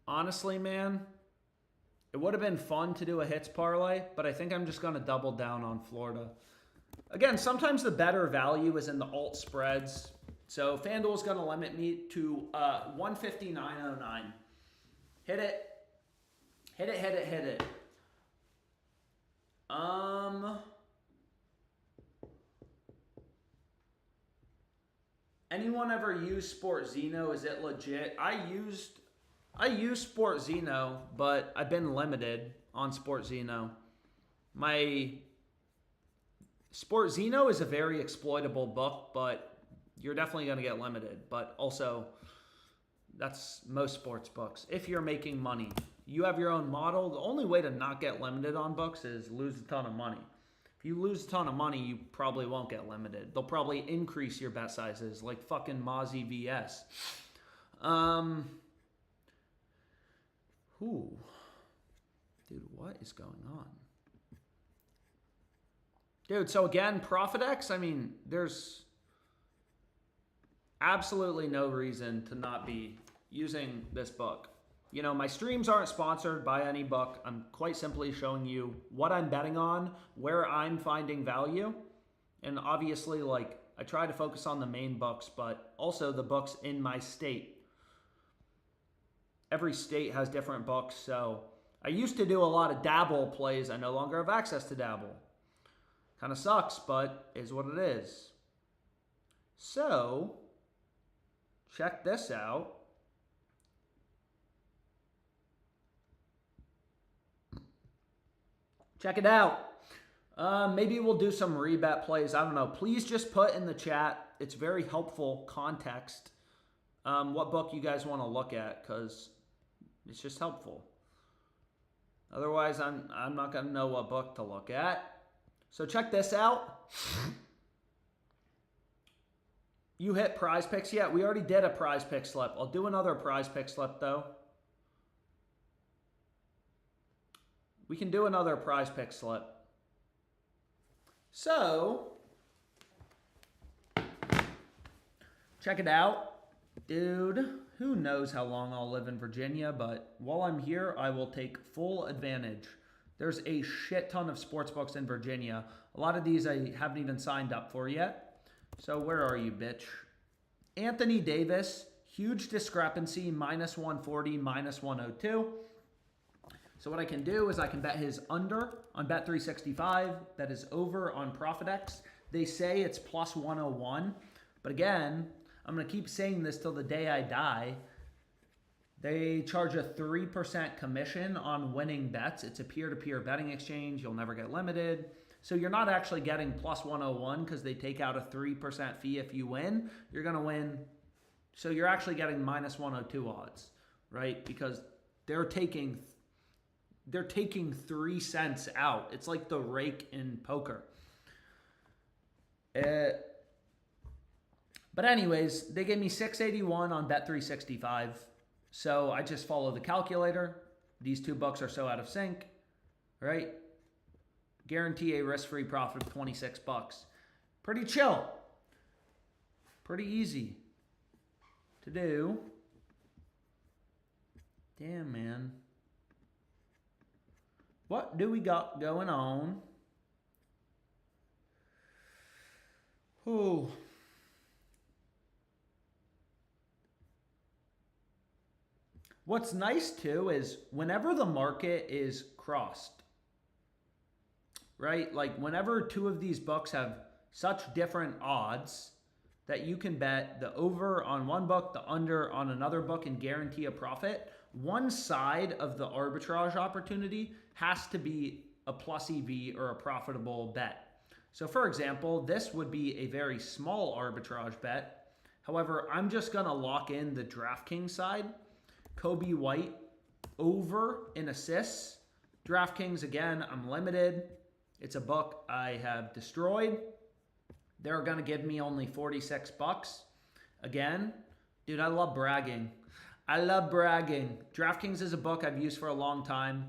Honestly, man, it would have been fun to do a hits parlay, but I think I'm just going to double down on Florida. Again, sometimes the better value is in the alt spreads. So FanDuel is going to limit me to 159.09. Hit it. Hit it, hit it, hit it. Anyone ever use Sport Zeno? Is it legit? I use Sport Zeno, but I've been limited on Sport Zeno. My Sport Zeno is a very exploitable book, but you're definitely going to get limited. But also, that's most sports books. If you're making money, you have your own model. The only way to not get limited on books is lose a ton of money. If you lose a ton of money, you probably won't get limited. They'll probably increase your bet sizes, like fucking Mozzie VS. Dude, what is going on? Dude, so again, ProphetX, I mean, there's absolutely no reason to not be using this book. You know, my streams aren't sponsored by any book. I'm quite simply showing you what I'm betting on, where I'm finding value. And obviously, like, I try to focus on the main books, but also the books in my state. Every state has different books, so I used to do a lot of dabble plays. I no longer have access to dabble. Kind of sucks, but is what it is. So, check this out. Check it out. Maybe we'll do some rebet plays. I don't know. Please just put in the chat. It's very helpful context. What book you guys want to look at, because it's just helpful. Otherwise, I'm not going to know what book to look at. So check this out. You hit PrizePicks yet? We already did a PrizePicks slip. I'll do another PrizePicks slip, though. We can do another PrizePicks slip. So, check it out. Dude, who knows how long I'll live in Virginia, but while I'm here, I will take full advantage. There's a shit ton of sports books in Virginia. A lot of these I haven't even signed up for yet. So where are you, bitch? Anthony Davis, huge discrepancy, minus 140, minus 102. So what I can do is I can bet his under on Bet365, bet his over on ProphetX. They say it's plus 101. But again, I'm going to keep saying this till the day I die. They charge a 3% commission on winning bets. It's a peer-to-peer betting exchange. You'll never get limited. So you're not actually getting plus 101 because they take out a 3% fee if you win. You're going to win. So you're actually getting minus 102 odds, right? Because they're taking 3 cents out. It's like the rake in poker. But anyways, they gave me 681 on Bet365. So I just follow the calculator. These two books are so out of sync, right? Guarantee a risk-free profit of 26 bucks. Pretty chill. Pretty easy to do. Damn, man. What do we got going on? Ooh. What's nice too is whenever the market is crossed, right? Like whenever two of these books have such different odds that you can bet the over on one book, the under on another book, and guarantee a profit, one side of the arbitrage opportunity has to be a plus EV or a profitable bet. So for example, this would be a very small arbitrage bet. However, I'm just going to lock in the DraftKings side. Kobe White over in assists. DraftKings, again, I'm limited. It's a book I have destroyed. They're going to give me only 46 bucks. Again, dude, I love bragging. I love bragging. DraftKings is a book I've used for a long time.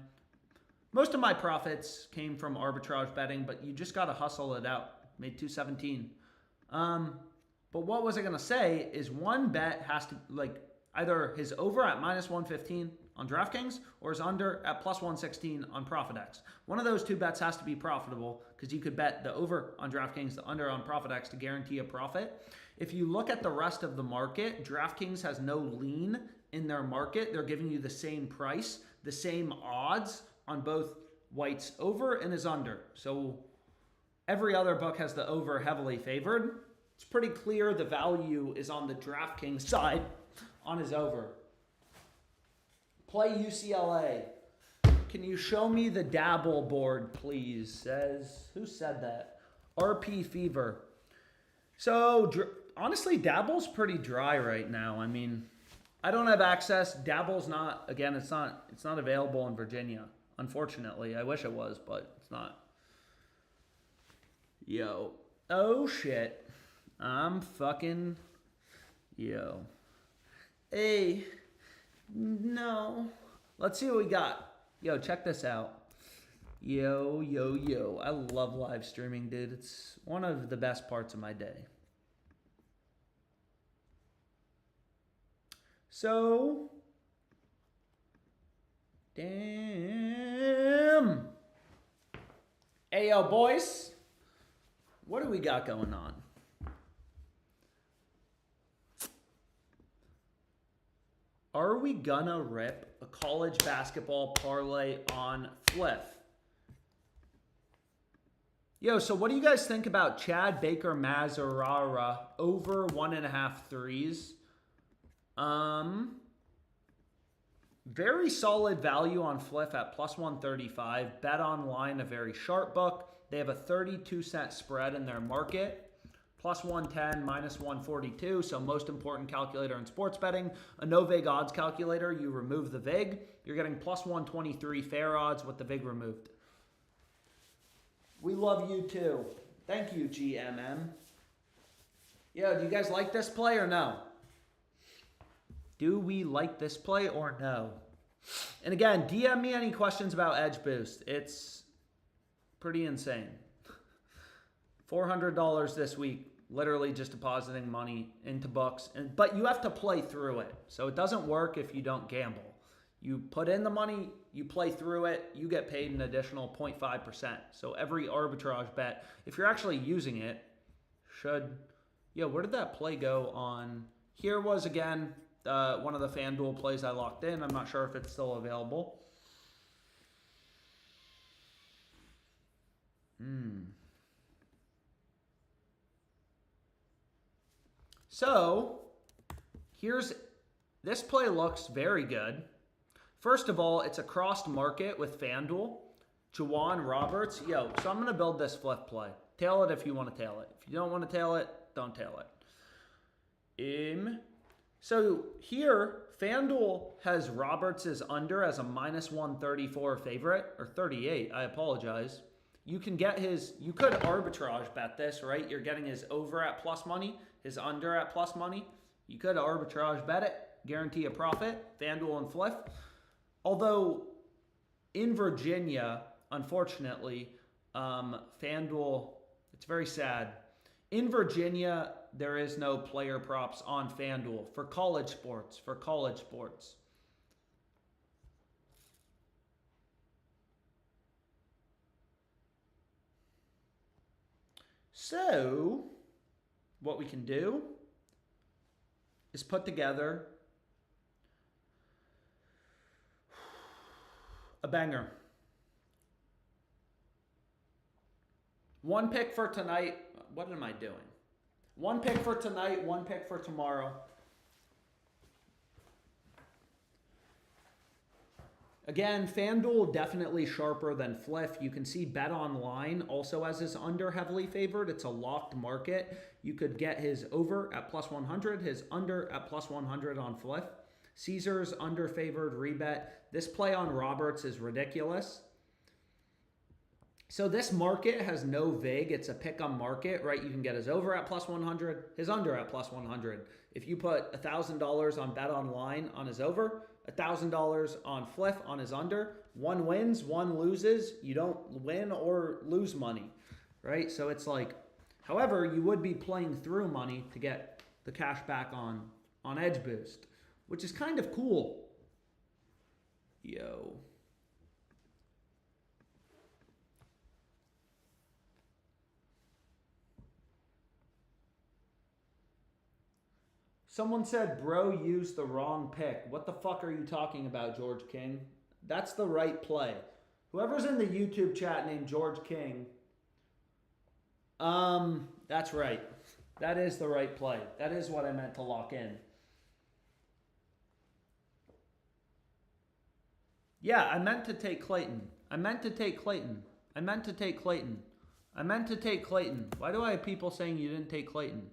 Most of my profits came from arbitrage betting, but you just got to hustle it out. Made 217. But what was I going to say is one bet has to, like, either his over at minus 115 on DraftKings or his under at plus 116 on ProphetX. One of those two bets has to be profitable because you could bet the over on DraftKings, the under on ProphetX to guarantee a profit. If you look at the rest of the market, DraftKings has no lean in their market. They're giving you the same price, the same odds on both White's over and his under. So every other book has the over heavily favored. It's pretty clear the value is on the DraftKings side on his over. Play UCLA. Can you show me the dabble board, please? Says, who said that? RP Fever. So, honestly, dabble's pretty dry right now. I mean, I don't have access. Dabble's not, again, it's not available in Virginia. Unfortunately, I wish it was, but it's not. Yo. Oh, shit. I'm fucking... Yo. Hey, no. Let's see what we got. Yo, check this out. Yo, yo, yo. I love live streaming, dude. It's one of the best parts of my day. So, damn. Hey, yo, boys. What do we got going on? Are we gonna rip a college basketball parlay on Fliff? Yo, so what do you guys think about Chad Baker Mazarara over 1.5 threes? Very solid value on Fliff at plus 135. Bet Online, a very sharp book. They have a 32-cent spread in their market. Plus 110, minus 142. So most important calculator in sports betting. A no vig odds calculator, you remove the vig. You're getting plus 123 fair odds with the vig removed. We love you too. Thank you, GMM. Yo, do you guys like this play or no? Do we like this play or no? And again, DM me any questions about Edge Boost. It's pretty insane. $400 this week. Literally just depositing money into books. But you have to play through it. So it doesn't work if you don't gamble. You put in the money, you play through it, you get paid an additional 0.5%. So every arbitrage bet, if you're actually using it, should... Yo, where did that play go on? Here was, again, one of the FanDuel plays I locked in. I'm not sure if it's still available. So, this play looks very good. First of all, it's a crossed market with FanDuel. Juwan Roberts. Yo, so I'm going to build this flip play. Tail it if you want to tail it. If you don't want to tail it, don't tail it. So here, FanDuel has Roberts' under as a -134 favorite, or 38, I apologize. You can get you could arbitrage bet this, right? You're getting his over at plus money, his under at plus money. You could arbitrage bet it, guarantee a profit, FanDuel and flip. Although in Virginia, unfortunately, FanDuel, it's very sad. In Virginia, there is no player props on FanDuel for college sports, So, what we can do is put together a banger. One pick for tonight. What am I doing? One pick for tonight, one pick for tomorrow. Again, FanDuel definitely sharper than Fliff. You can see Bet Online also has his under heavily favored. It's a locked market. You could get his over at +100, his under at +100 on Fliff. Caesars under favored rebet. This play on Roberts is ridiculous. So this market has no vig. It's a pick-em market, right? You can get his over at +100, his under at +100. If you put $1,000 on Bet Online on his over, $1,000 on Fliff on his under, one wins, one loses. You don't win or lose money, right? So it's like, however, you would be playing through money to get the cash back on Edge Boost, which is kind of cool. Yo. Someone said, bro, used the wrong pick. What the fuck are you talking about, George King? That's the right play. Whoever's in the YouTube chat named George King, that's right. That is the right play. That is what I meant to lock in. Yeah, I meant to take Clayton. I meant to take Clayton. Why do I have people saying you didn't take Clayton?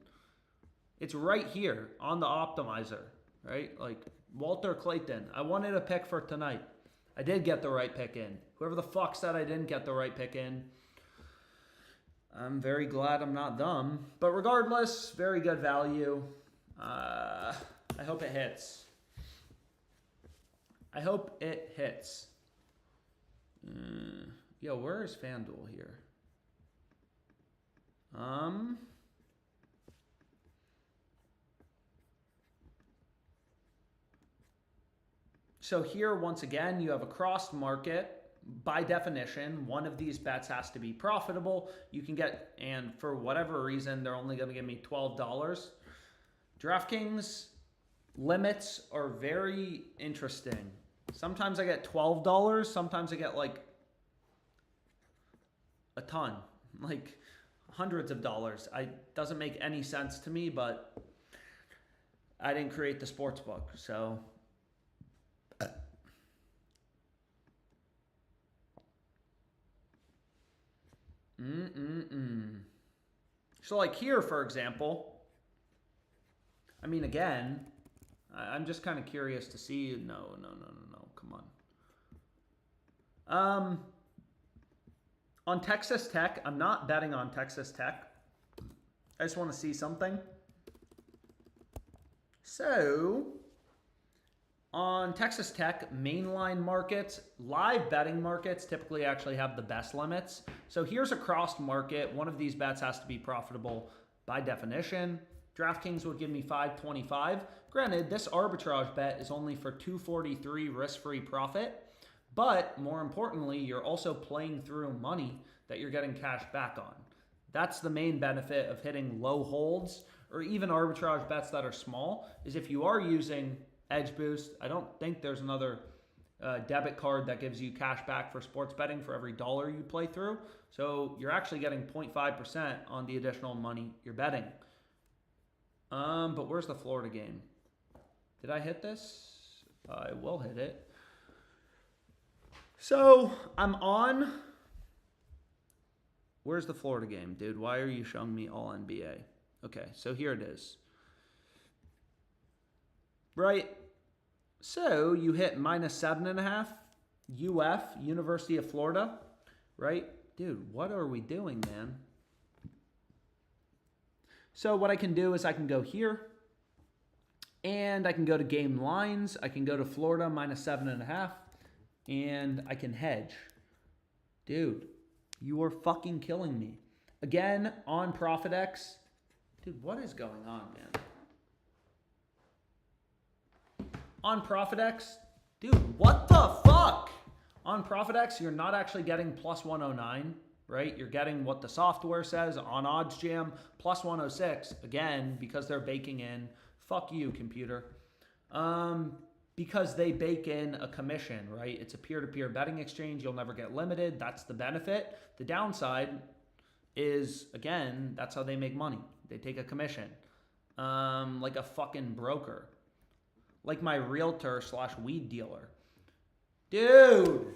It's right here on the optimizer, right? Like Walter Clayton. I wanted a pick for tonight. I did get the right pick in. Whoever the fuck said I didn't get the right pick in, I'm very glad I'm not dumb. But regardless, very good value. I hope it hits. Yo, where is FanDuel here? So here, once again, you have a crossed market. By definition, one of these bets has to be profitable. You can get, and for whatever reason, they're only going to give me $12. DraftKings limits are very interesting. Sometimes I get $12. Sometimes I get like a ton, like hundreds of dollars. Doesn't make any sense to me, but I didn't create the sports book, so... So like here, for example, I mean, again, I'm just kind of curious to see. No, come on. On Texas Tech, I'm not betting on Texas Tech. I just want to see something. So... on Texas Tech, mainline markets, live betting markets typically actually have the best limits. So here's a crossed market. One of these bets has to be profitable by definition. DraftKings would give me $5.25. Granted, this arbitrage bet is only for $2.43 risk-free profit. But more importantly, you're also playing through money that you're getting cash back on. That's the main benefit of hitting low holds or even arbitrage bets that are small, is if you are using Edge Boost. I don't think there's another debit card that gives you cash back for sports betting for every dollar you play through. So you're actually getting 0.5% on the additional money you're betting. But where's the Florida game? Did I hit this? I will hit it. So I'm on Where's the Florida game, dude? Why are you showing me all NBA? Okay, so here it is. Right. So you hit -7.5. UF, University of Florida. Right? Dude, what are we doing, man? So what I can do is I can go here. And I can go to game lines. I can go to Florida -7.5. And I can hedge. Dude, you are fucking killing me. Again, on ProphetX. Dude, what is going on, man? On ProphetX. Dude, what the fuck? On ProphetX, you're not actually getting +109, right? You're getting what the software says on OddsJam, +106. Again, because they're baking in. Fuck you, computer. Because they bake in a commission, right? It's a peer-to-peer betting exchange. You'll never get limited. That's the benefit. The downside is, again, that's how they make money. They take a commission. Like a fucking broker. Like my realtor / weed dealer. Dude!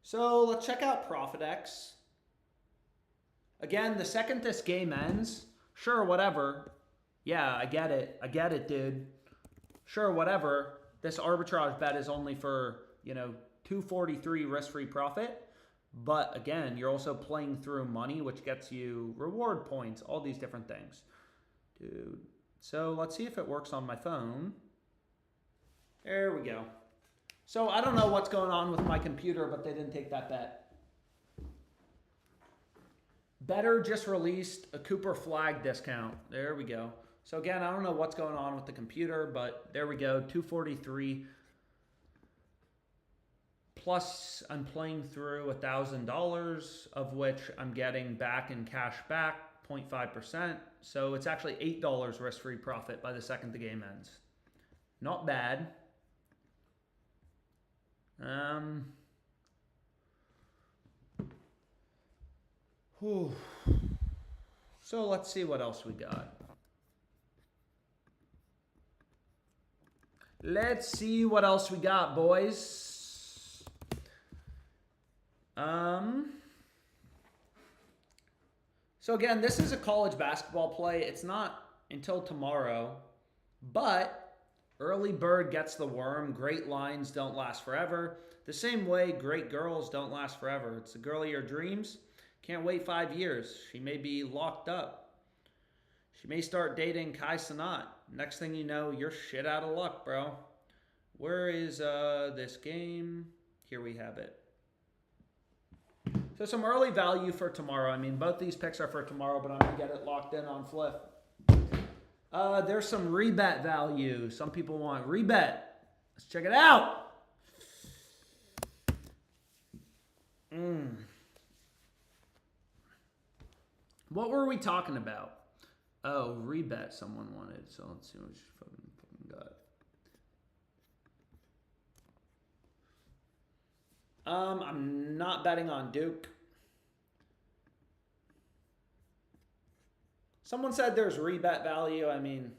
So let's check out ProphetX. Again, the second this game ends, sure, whatever. Yeah, I get it. I get it, dude. Sure, whatever. This arbitrage bet is only for, 243 risk-free profit. But again, you're also playing through money, which gets you reward points, all these different things. Dude. So let's see if it works on my phone. There we go. So I don't know what's going on with my computer, but they didn't take that bet. Better just released a Cooper flag discount. There we go. So again, I don't know what's going on with the computer, but there we go. 243. Plus, I'm playing through $1,000, of which I'm getting back in cash back, 0.5%. So it's actually $8 risk-free profit by the second the game ends. Not bad. So let's see what else we got. Let's see what else we got, boys. So again, this is a college basketball play. It's not until tomorrow, but early bird gets the worm. Great lines don't last forever. The same way great girls don't last forever. It's the girl of your dreams. Can't wait 5 years. She may be locked up. She may start dating Kai Cenat. Next thing you know, you're shit out of luck, bro. Where is this game? Here we have it. So some early value for tomorrow. I mean, both these picks are for tomorrow, but I'm going to get it locked in on Flip. There's some rebet value. Some people want rebet. Let's check it out. What were we talking about? Oh, rebet someone wanted. So let's see what you fucking got. I'm not betting on Duke. Someone said there's rebet value. I mean,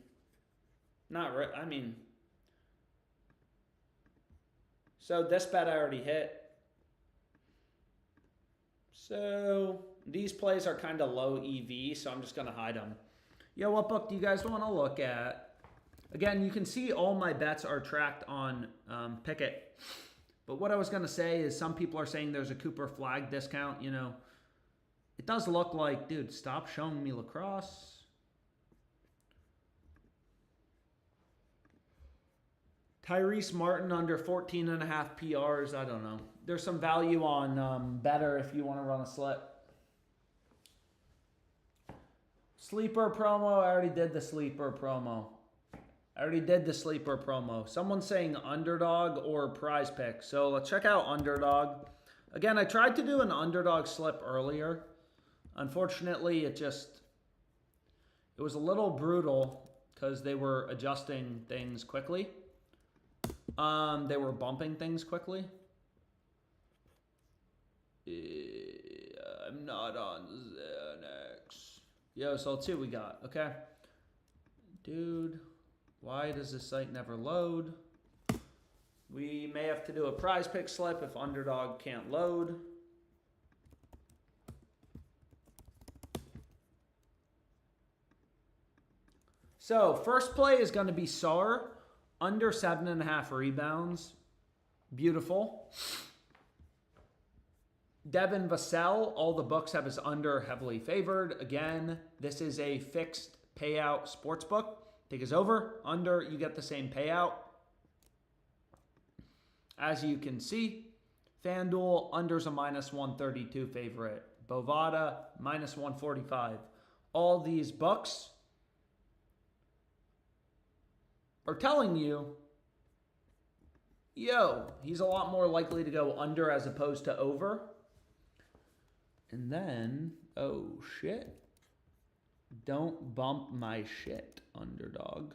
so this bet I already hit. So these plays are kind of low EV, so I'm just going to hide them. Yo, what book do you guys want to look at? Again, you can see all my bets are tracked on Pickett. But what I was going to say is some people are saying there's a Cooper flag discount. It does look like, dude, stop showing me lacrosse. Tyrese Martin under 14.5 PRs. I don't know. There's some value on better if you want to run a slip. Sleeper promo. I already did the sleeper promo. Someone's saying Underdog or PrizePicks. So let's check out Underdog. Again, I tried to do an Underdog slip earlier. Unfortunately, it was a little brutal because they were adjusting things quickly. They were bumping things quickly. I'm not on Xanax. Yo, so let's see what we got, okay? Dude, why does this site never load? We may have to do a prize pick slip if Underdog can't load. So, first play is going to be Sar, under 7.5 rebounds. Beautiful. Devin Vassell, all the books have his under heavily favored. Again, this is a fixed payout sports book. Take his over, under, you get the same payout. As you can see, FanDuel, under's a minus 132 favorite. Bovada, minus 145. All these books are telling you, yo, he's a lot more likely to go under as opposed to over. And then, oh shit. Don't bump my shit, Underdog.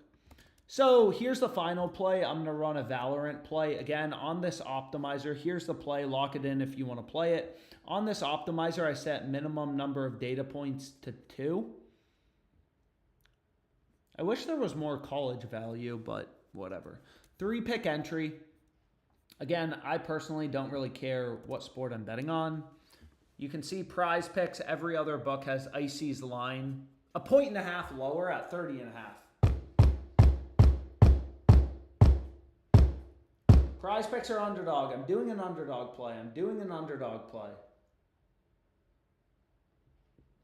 So here's the final play. I'm going to run a Valorant play. Again, on this optimizer, here's the play. Lock it in if you want to play it. On this optimizer, I set minimum number of data points to 2. I wish there was more college value, but whatever. 3-pick entry. Again, I personally don't really care what sport I'm betting on. You can see PrizePicks. Every other book has Icy's line 1.5 lower at 30.5. PrizePicks are Underdog. I'm doing an Underdog play.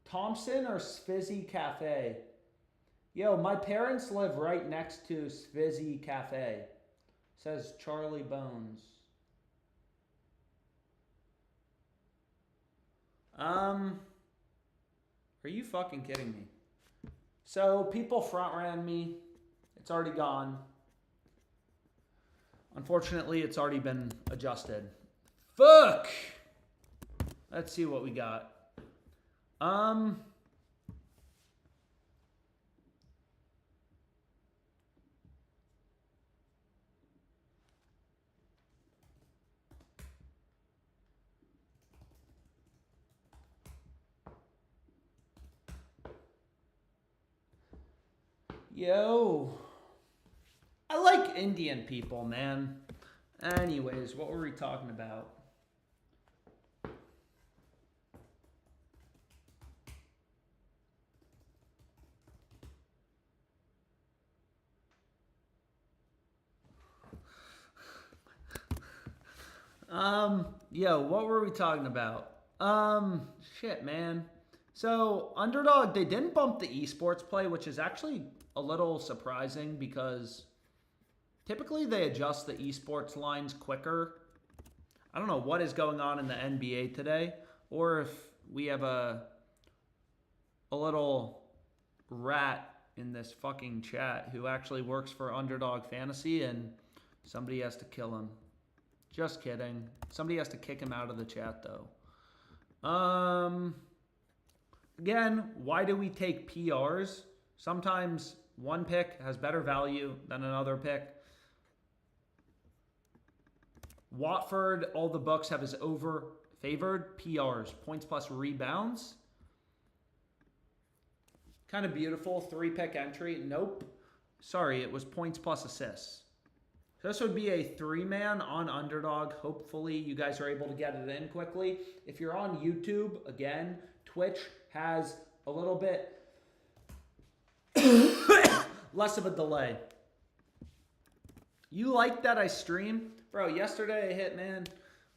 Thompson or Svizzy Cafe? Yo, my parents live right next to Svizzy Cafe. Says Charlie Bones. Are you fucking kidding me? So people front ran me. It's already gone. Unfortunately, it's already been adjusted. Fuck! Let's see what we got. Yo. I like Indian people, man. Anyways, what were we talking about? Yo, what were we talking about? Shit, man. So, Underdog, they didn't bump the esports play, which is actually a little surprising because typically they adjust the esports lines quicker. I don't know what is going on in the NBA today, or if we have a little rat in this fucking chat who actually works for Underdog Fantasy and somebody has to kill him. Just kidding. Somebody has to kick him out of the chat, though. Again, why do we take PRs? Sometimes one pick has better value than another pick. Watford, all the books have his over favored. PRs, points plus rebounds. Kind of beautiful. 3-pick entry. Nope. Sorry, it was points plus assists. So this would be a 3-man on Underdog. Hopefully you guys are able to get it in quickly. If you're on YouTube, again, Twitch has a little bit less of a delay. You like that I stream? Bro, yesterday I hit, man.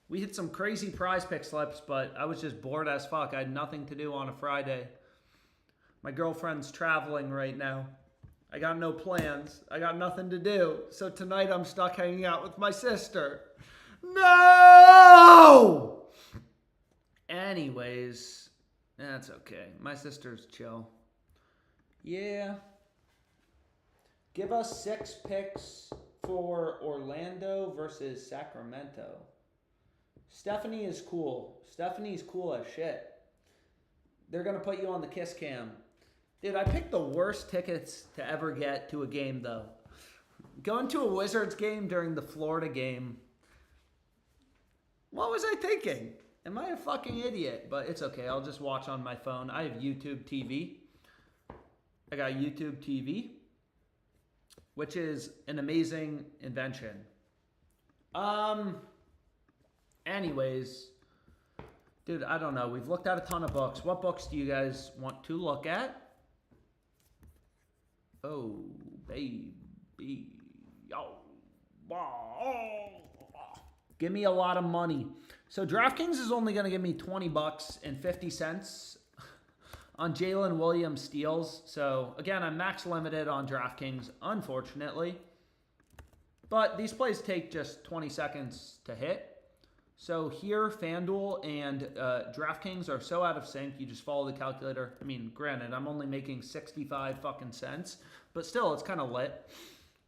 We hit some crazy prize pick slips, but I was just bored as fuck. I had nothing to do on a Friday. My girlfriend's traveling right now. I got no plans. I got nothing to do. So tonight I'm stuck hanging out with my sister. No! Anyways, that's okay. My sister's chill. Yeah. Give us 6 picks for Orlando versus Sacramento. Stephanie is cool. Stephanie's cool as shit. They're going to put you on the kiss cam. Dude, I picked the worst tickets to ever get to a game, though. Going to a Wizards game during the Florida game. What was I thinking? Am I a fucking idiot? But it's okay. I'll just watch on my phone. I have YouTube TV. I got YouTube TV, which is an amazing invention. Anyways, dude, I don't know. We've looked at a ton of books. What books do you guys want to look at? Oh, baby. Yo. Give me a lot of money. So DraftKings is only going to give me 20 bucks and 50 cents on Jalen Williams steals. So again, I'm max limited on DraftKings, unfortunately. But these plays take just 20 seconds to hit. So here, FanDuel and DraftKings are so out of sync, you just follow the calculator. I mean, granted, I'm only making 65 fucking cents, but still, it's kind of lit.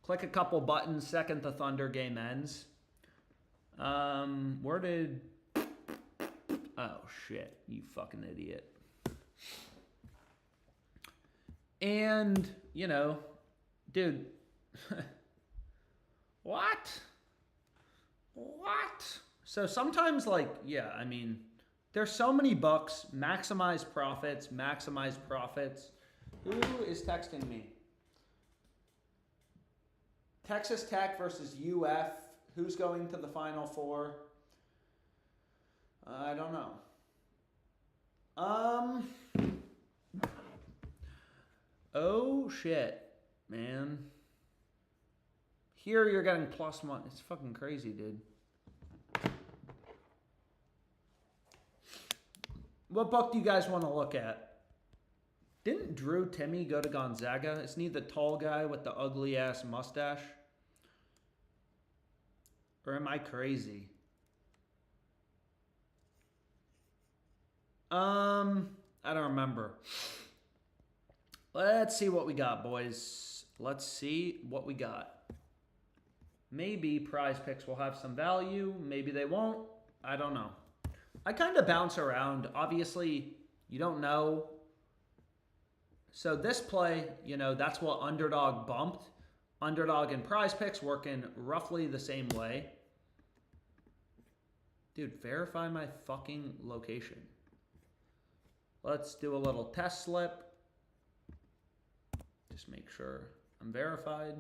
Click a couple buttons, second the Thunder game ends. Where did... Oh, shit, you fucking idiot. And, you know, dude... What? So sometimes, like, yeah, I mean, there's so many books. Maximize profits. Who is texting me? Texas Tech versus UF. Who's going to the Final Four? I don't know. Oh, shit, man. Here you're getting +1. It's fucking crazy, dude. What book do you guys want to look at? Didn't Drew Timmy go to Gonzaga? Isn't he the tall guy with the ugly-ass mustache? Or am I crazy? I don't remember. Let's see what we got, boys. Let's see what we got. Maybe PrizePicks will have some value. Maybe they won't. I don't know. I kind of bounce around. Obviously, you don't know. So this play, you know, that's what Underdog bumped. Underdog and PrizePicks working roughly the same way. Dude, verify my fucking location. Let's do a little test slip. Just make sure I'm verified.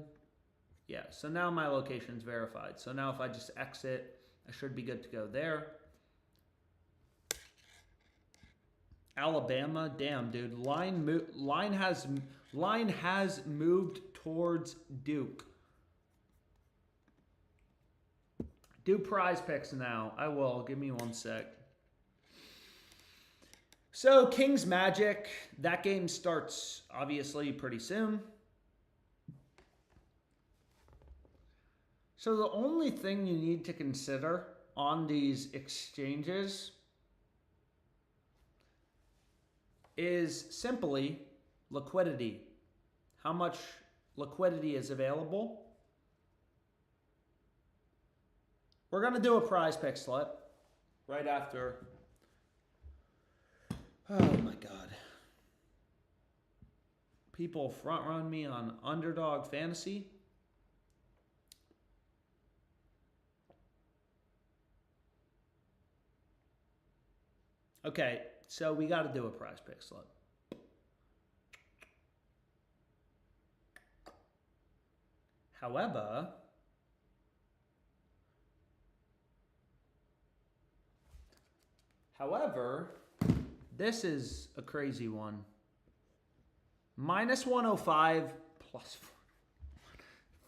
Yeah, so now my location's verified. So now if I just exit, I should be good to go there. Alabama, damn, dude. Line has moved towards Duke. Do PrizePicks now. I will. Give me 1 sec. So Kings Magic, that game starts obviously pretty soon. So the only thing you need to consider on these exchanges is simply liquidity. How much liquidity is available? We're going to do a PrizePick slip right after. Oh my God. People front run me on Underdog Fantasy. Okay, so we got to do a PrizePick slip. However, this is a crazy one. -105 +4.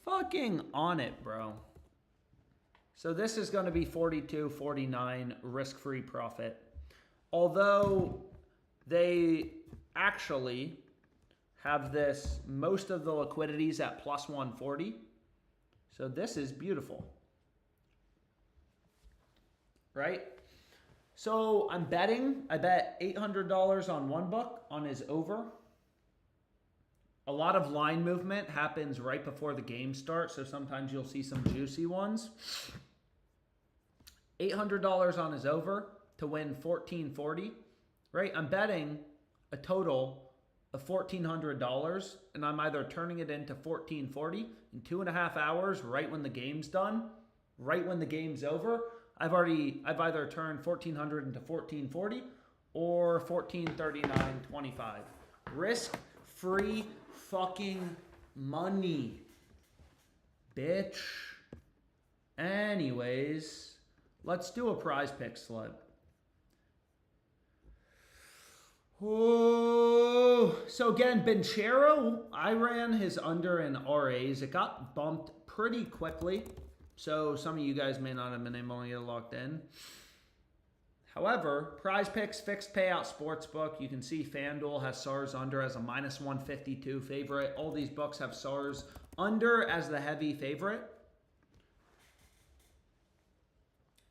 Fucking on it, bro. So this is going to be 42.49 risk-free profit. Although they actually have this, most of the liquidities at +140. So this is beautiful. Right? So I'm betting, I bet $800 on one book on his over. A lot of line movement happens right before the game starts, so sometimes you'll see some juicy ones. $800 on his over to win $1,440, right? I'm betting a total of $1,400, and I'm either turning it into $1,440 in 2.5 hours, right when the game's done, right when the game's over. I've either turned $1,400 into $1,440 or $1,439.25. Risk-free fucking money, bitch. Anyways, let's do a prize pick slip. Oh, so again, Benchero, I ran his under in RAs. It got bumped pretty quickly. So some of you guys may not have been able to get locked in. However, PrizePicks fixed payout sportsbook. You can see FanDuel has SARS under as a -152 favorite. All these books have SARS under as the heavy favorite.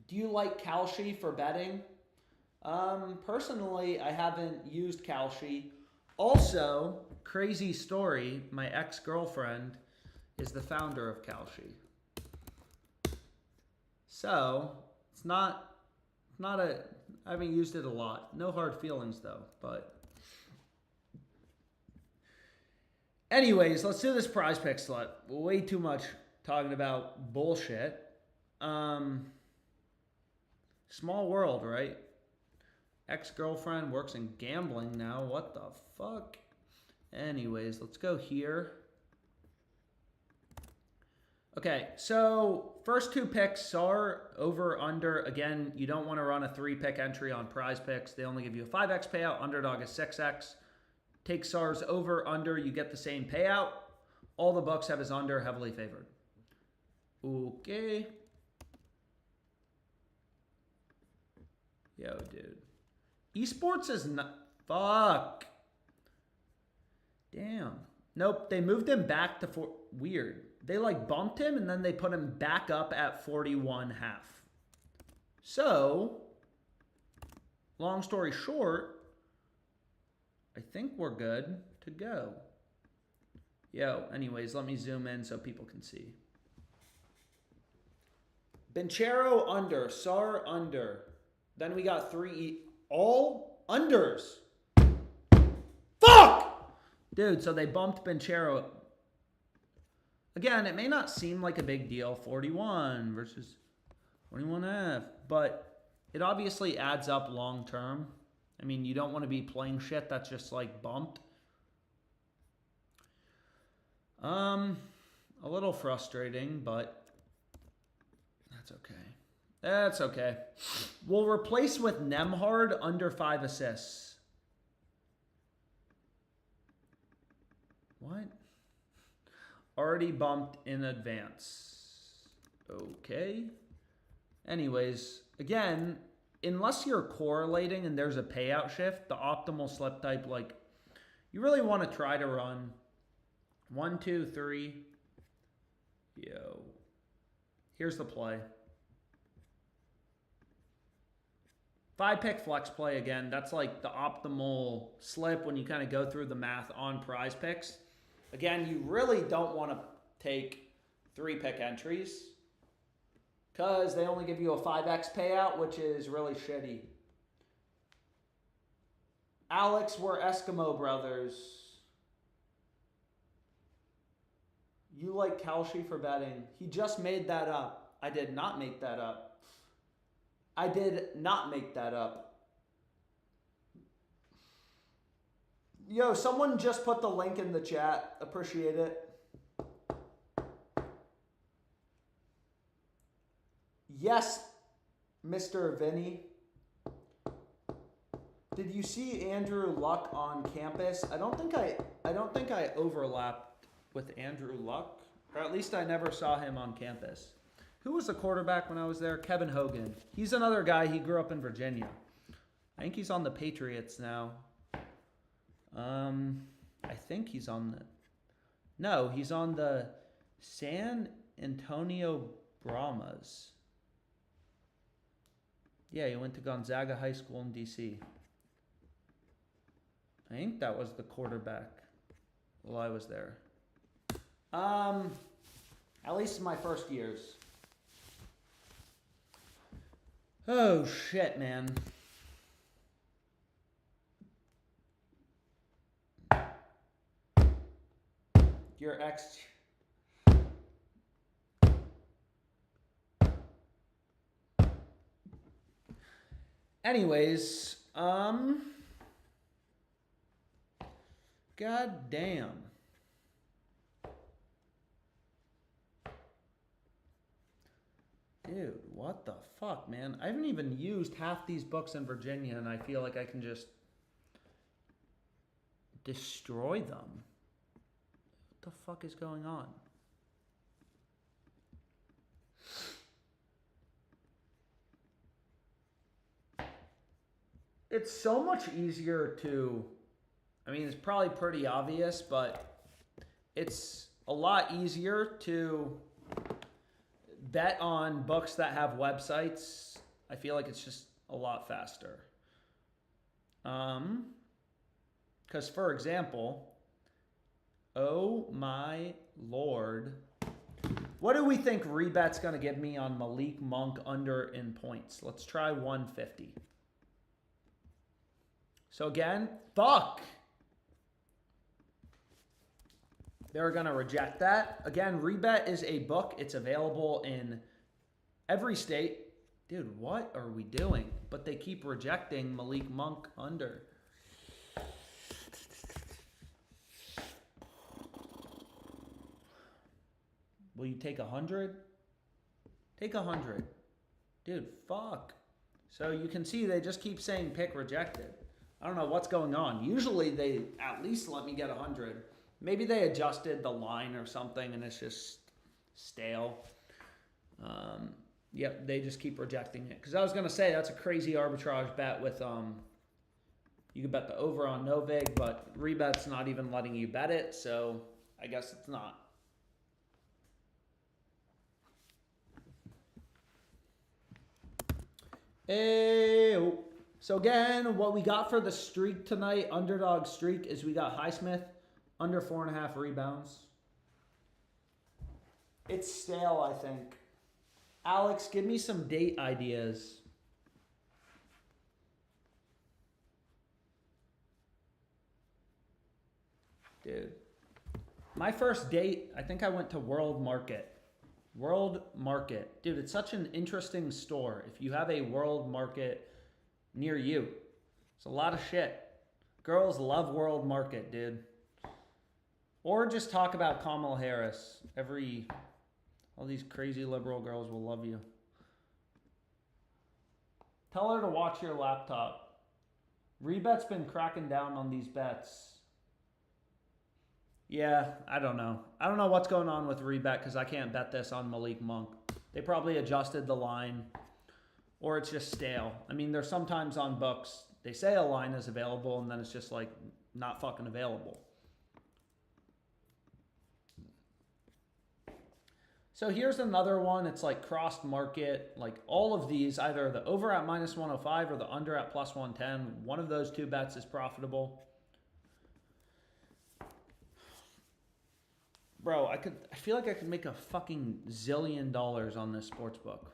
Do you like Kalshi for betting? Personally, I haven't used Kalshi. Also, crazy story, my ex-girlfriend is the founder of Kalshi. So, it's not a, I haven't used it a lot. No hard feelings though, but. Anyways, let's do this prize pick slip. Way too much talking about bullshit. Small world, right? Ex-girlfriend works in gambling now. What the fuck? Anyways, let's go here. Okay, so first two picks are over, under. Again, you don't want to run a 3-pick entry on PrizePicks. They only give you a 5x payout. Underdog is 6x. Take SARS over, under, you get the same payout. All the books have his under, heavily favored. Okay. Yo, dude. Esports is not... Fuck. Damn. Nope, they moved him back to... Weird. They like bumped him and then they put him back up at 41.5. So, long story short, I think we're good to go. Yo, anyways, let me zoom in so people can see. Benchero under, SAR under. Then we got 3 all unders. Fuck! Dude, so they bumped Benchero. Again, it may not seem like a big deal, 41 versus 41F, but it obviously adds up long term. I mean, you don't want to be playing shit that's just like bumped. A little frustrating, but that's okay. That's okay. We'll replace with Nemhard under 5 assists. What? Already bumped in advance. Okay. Anyways, again, unless you're correlating and there's a payout shift, the optimal slip type, like, you really want to try to run 1, 2, 3. Yo. Here's the play. 5-pick flex play again. That's like the optimal slip when you kind of go through the math on PrizePicks. Again, you really don't want to take 3-pick entries because they only give you a 5x payout, which is really shitty. Alex, we're Eskimo brothers. You like Kalshi for betting. He just made that up. I did not make that up. I did not make that up. Yo, someone just put the link in the chat. Appreciate it. Yes, Mr. Vinny. Did you see Andrew Luck on campus? I don't think I overlapped with Andrew Luck, or at least I never saw him on campus. Who was the quarterback when I was there? Kevin Hogan. He's another guy. He grew up in Virginia. I think he's on the Patriots now. I think he's on the... No, he's on the San Antonio Brahmas. Yeah, he went to Gonzaga High School in D.C. I think that was the quarterback while I was there. At least in my first years. Oh, shit, man. Your ex... Anyways, God damn. Dude, what the fuck, man? I haven't even used half these books in Virginia, and I feel like I can just destroy them. What the fuck is going on? It's so much easier to, I mean, it's probably pretty obvious, but it's a lot easier to bet on books that have websites. I feel like it's just a lot faster. Because, for example, oh my lord, what do we think Rebet's going to give me on Malik Monk under in points? Let's try 150. So again, fuck. They're going to reject that. Again, Rebet is a book. It's available in every state. Dude, what are we doing? But they keep rejecting Malik Monk under. Will you take 100? Take 100. Dude, fuck. So you can see they just keep saying pick rejected. I don't know what's going on. Usually they at least let me get 100. Maybe they adjusted the line or something and it's just stale. Yep, they just keep rejecting it. Because I was going to say that's a crazy arbitrage bet with, you could bet the over on Novig, but Rebet's not even letting you bet it, so I guess it's not. Ayo. So again, what we got for the streak tonight, Underdog streak, is we got Highsmith under 4.5 rebounds. It's stale, I think. Alex, give me some date ideas. Dude. My first date, I think I went to World Market. World Market. Dude, it's such an interesting store. If you have a World Market near you, it's a lot of shit. Girls love World Market, dude. Or just talk about Kamala Harris. All these crazy liberal girls will love you. Tell her to watch your laptop. Rebet's been cracking down on these bets. Yeah, I don't know. I don't know what's going on with Rebet because I can't bet this on Malik Monk. They probably adjusted the line or it's just stale. I mean, there's sometimes on books, they say a line is available and then it's just like not fucking available. So here's another one. It's like crossed market. Like all of these, either the over at -105 or the under at +110. One of those two bets is profitable. Bro, I feel like I could make a fucking zillion dollars on this sports book.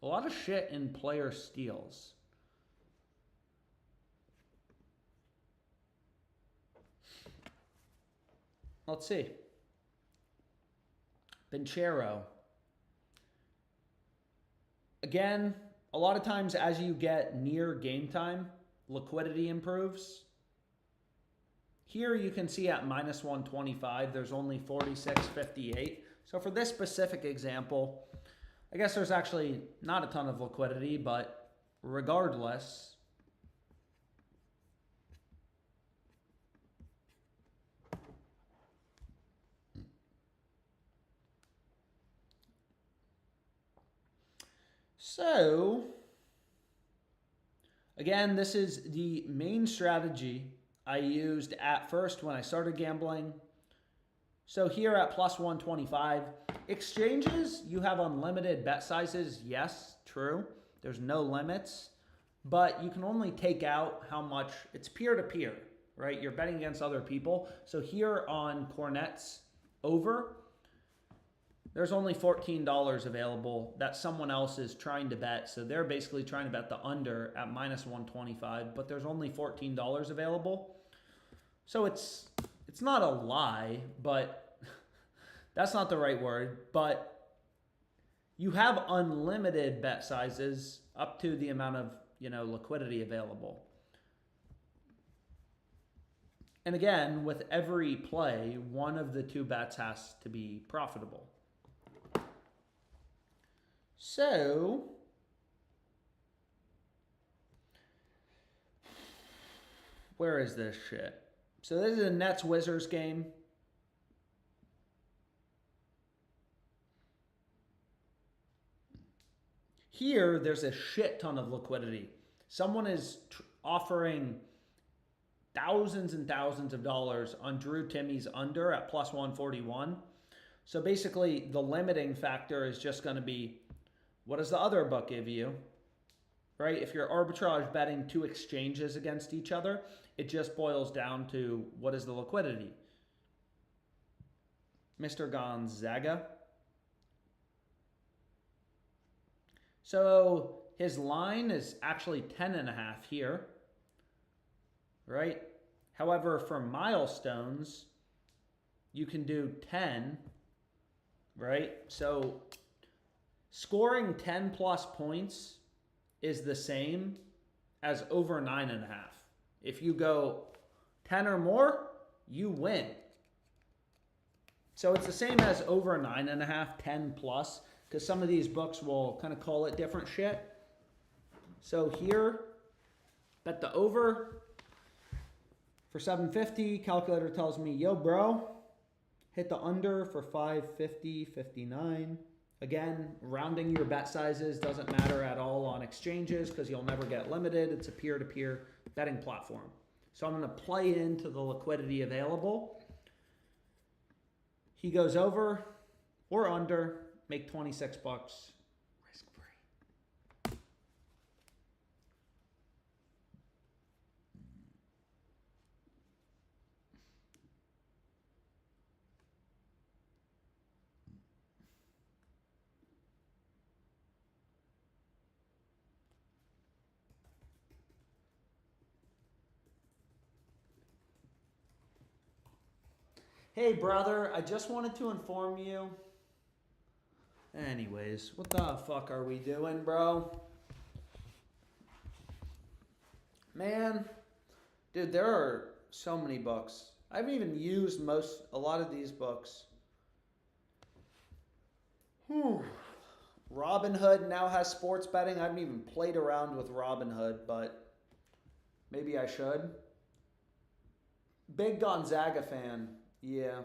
A lot of shit in player steals. Let's see. Benchero. Again, a lot of times as you get near game time, liquidity improves. Here you can see at -125, there's only 46.58. So for this specific example, I guess there's actually not a ton of liquidity, but regardless, so again, this is the main strategy I used at first when I started gambling. So here at +125, exchanges, you have unlimited bet sizes. Yes, true. There's no limits, but you can only take out how much. It's peer-to-peer, right? You're betting against other people. So here on Cornet's over, there's only $14 available that someone else is trying to bet. So they're basically trying to bet the under at -125, but there's only $14 available. So it's not a lie, but that's not the right word. But you have unlimited bet sizes up to the amount of, liquidity available. And again, with every play, one of the two bets has to be profitable. So, where is this shit? So this is a Nets-Wizards game. Here, there's a shit ton of liquidity. Someone is offering thousands and thousands of dollars on Drew Timmy's under at plus 141. So basically, the limiting factor is just going to be, what does the other book give you? Right? If you're arbitrage betting two exchanges against each other, it just boils down to what is the liquidity? Mr. Gonzaga. So his line is actually 10.5 here, right? However, for milestones, you can do 10, right? So scoring 10 plus points is the same as over 9.5. If you go 10 or more, you win. So it's the same as over 9.5, 10 plus, because some of these books will kind of call it different shit. So here, bet the over for 750. Calculator tells me, yo, bro, hit the under for 550, 59. Again, rounding your bet sizes doesn't matter at all on exchanges because you'll never get limited. It's a peer-to-peer betting platform. So I'm going to play into the liquidity available. He goes over or under, make 26 bucks, risk-free. Hey, brother, I just wanted to inform you. Anyways, what the fuck are we doing, bro? Man, dude, there are so many books. I haven't even used a lot of these books. Robinhood now has sports betting. I haven't even played around with Robinhood, but maybe I should. Big Gonzaga fan. Yeah.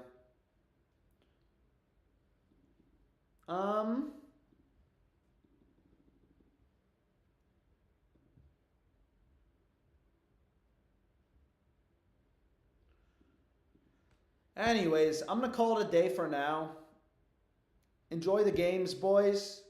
Anyways, I'm going to call it a day for now. Enjoy the games, boys.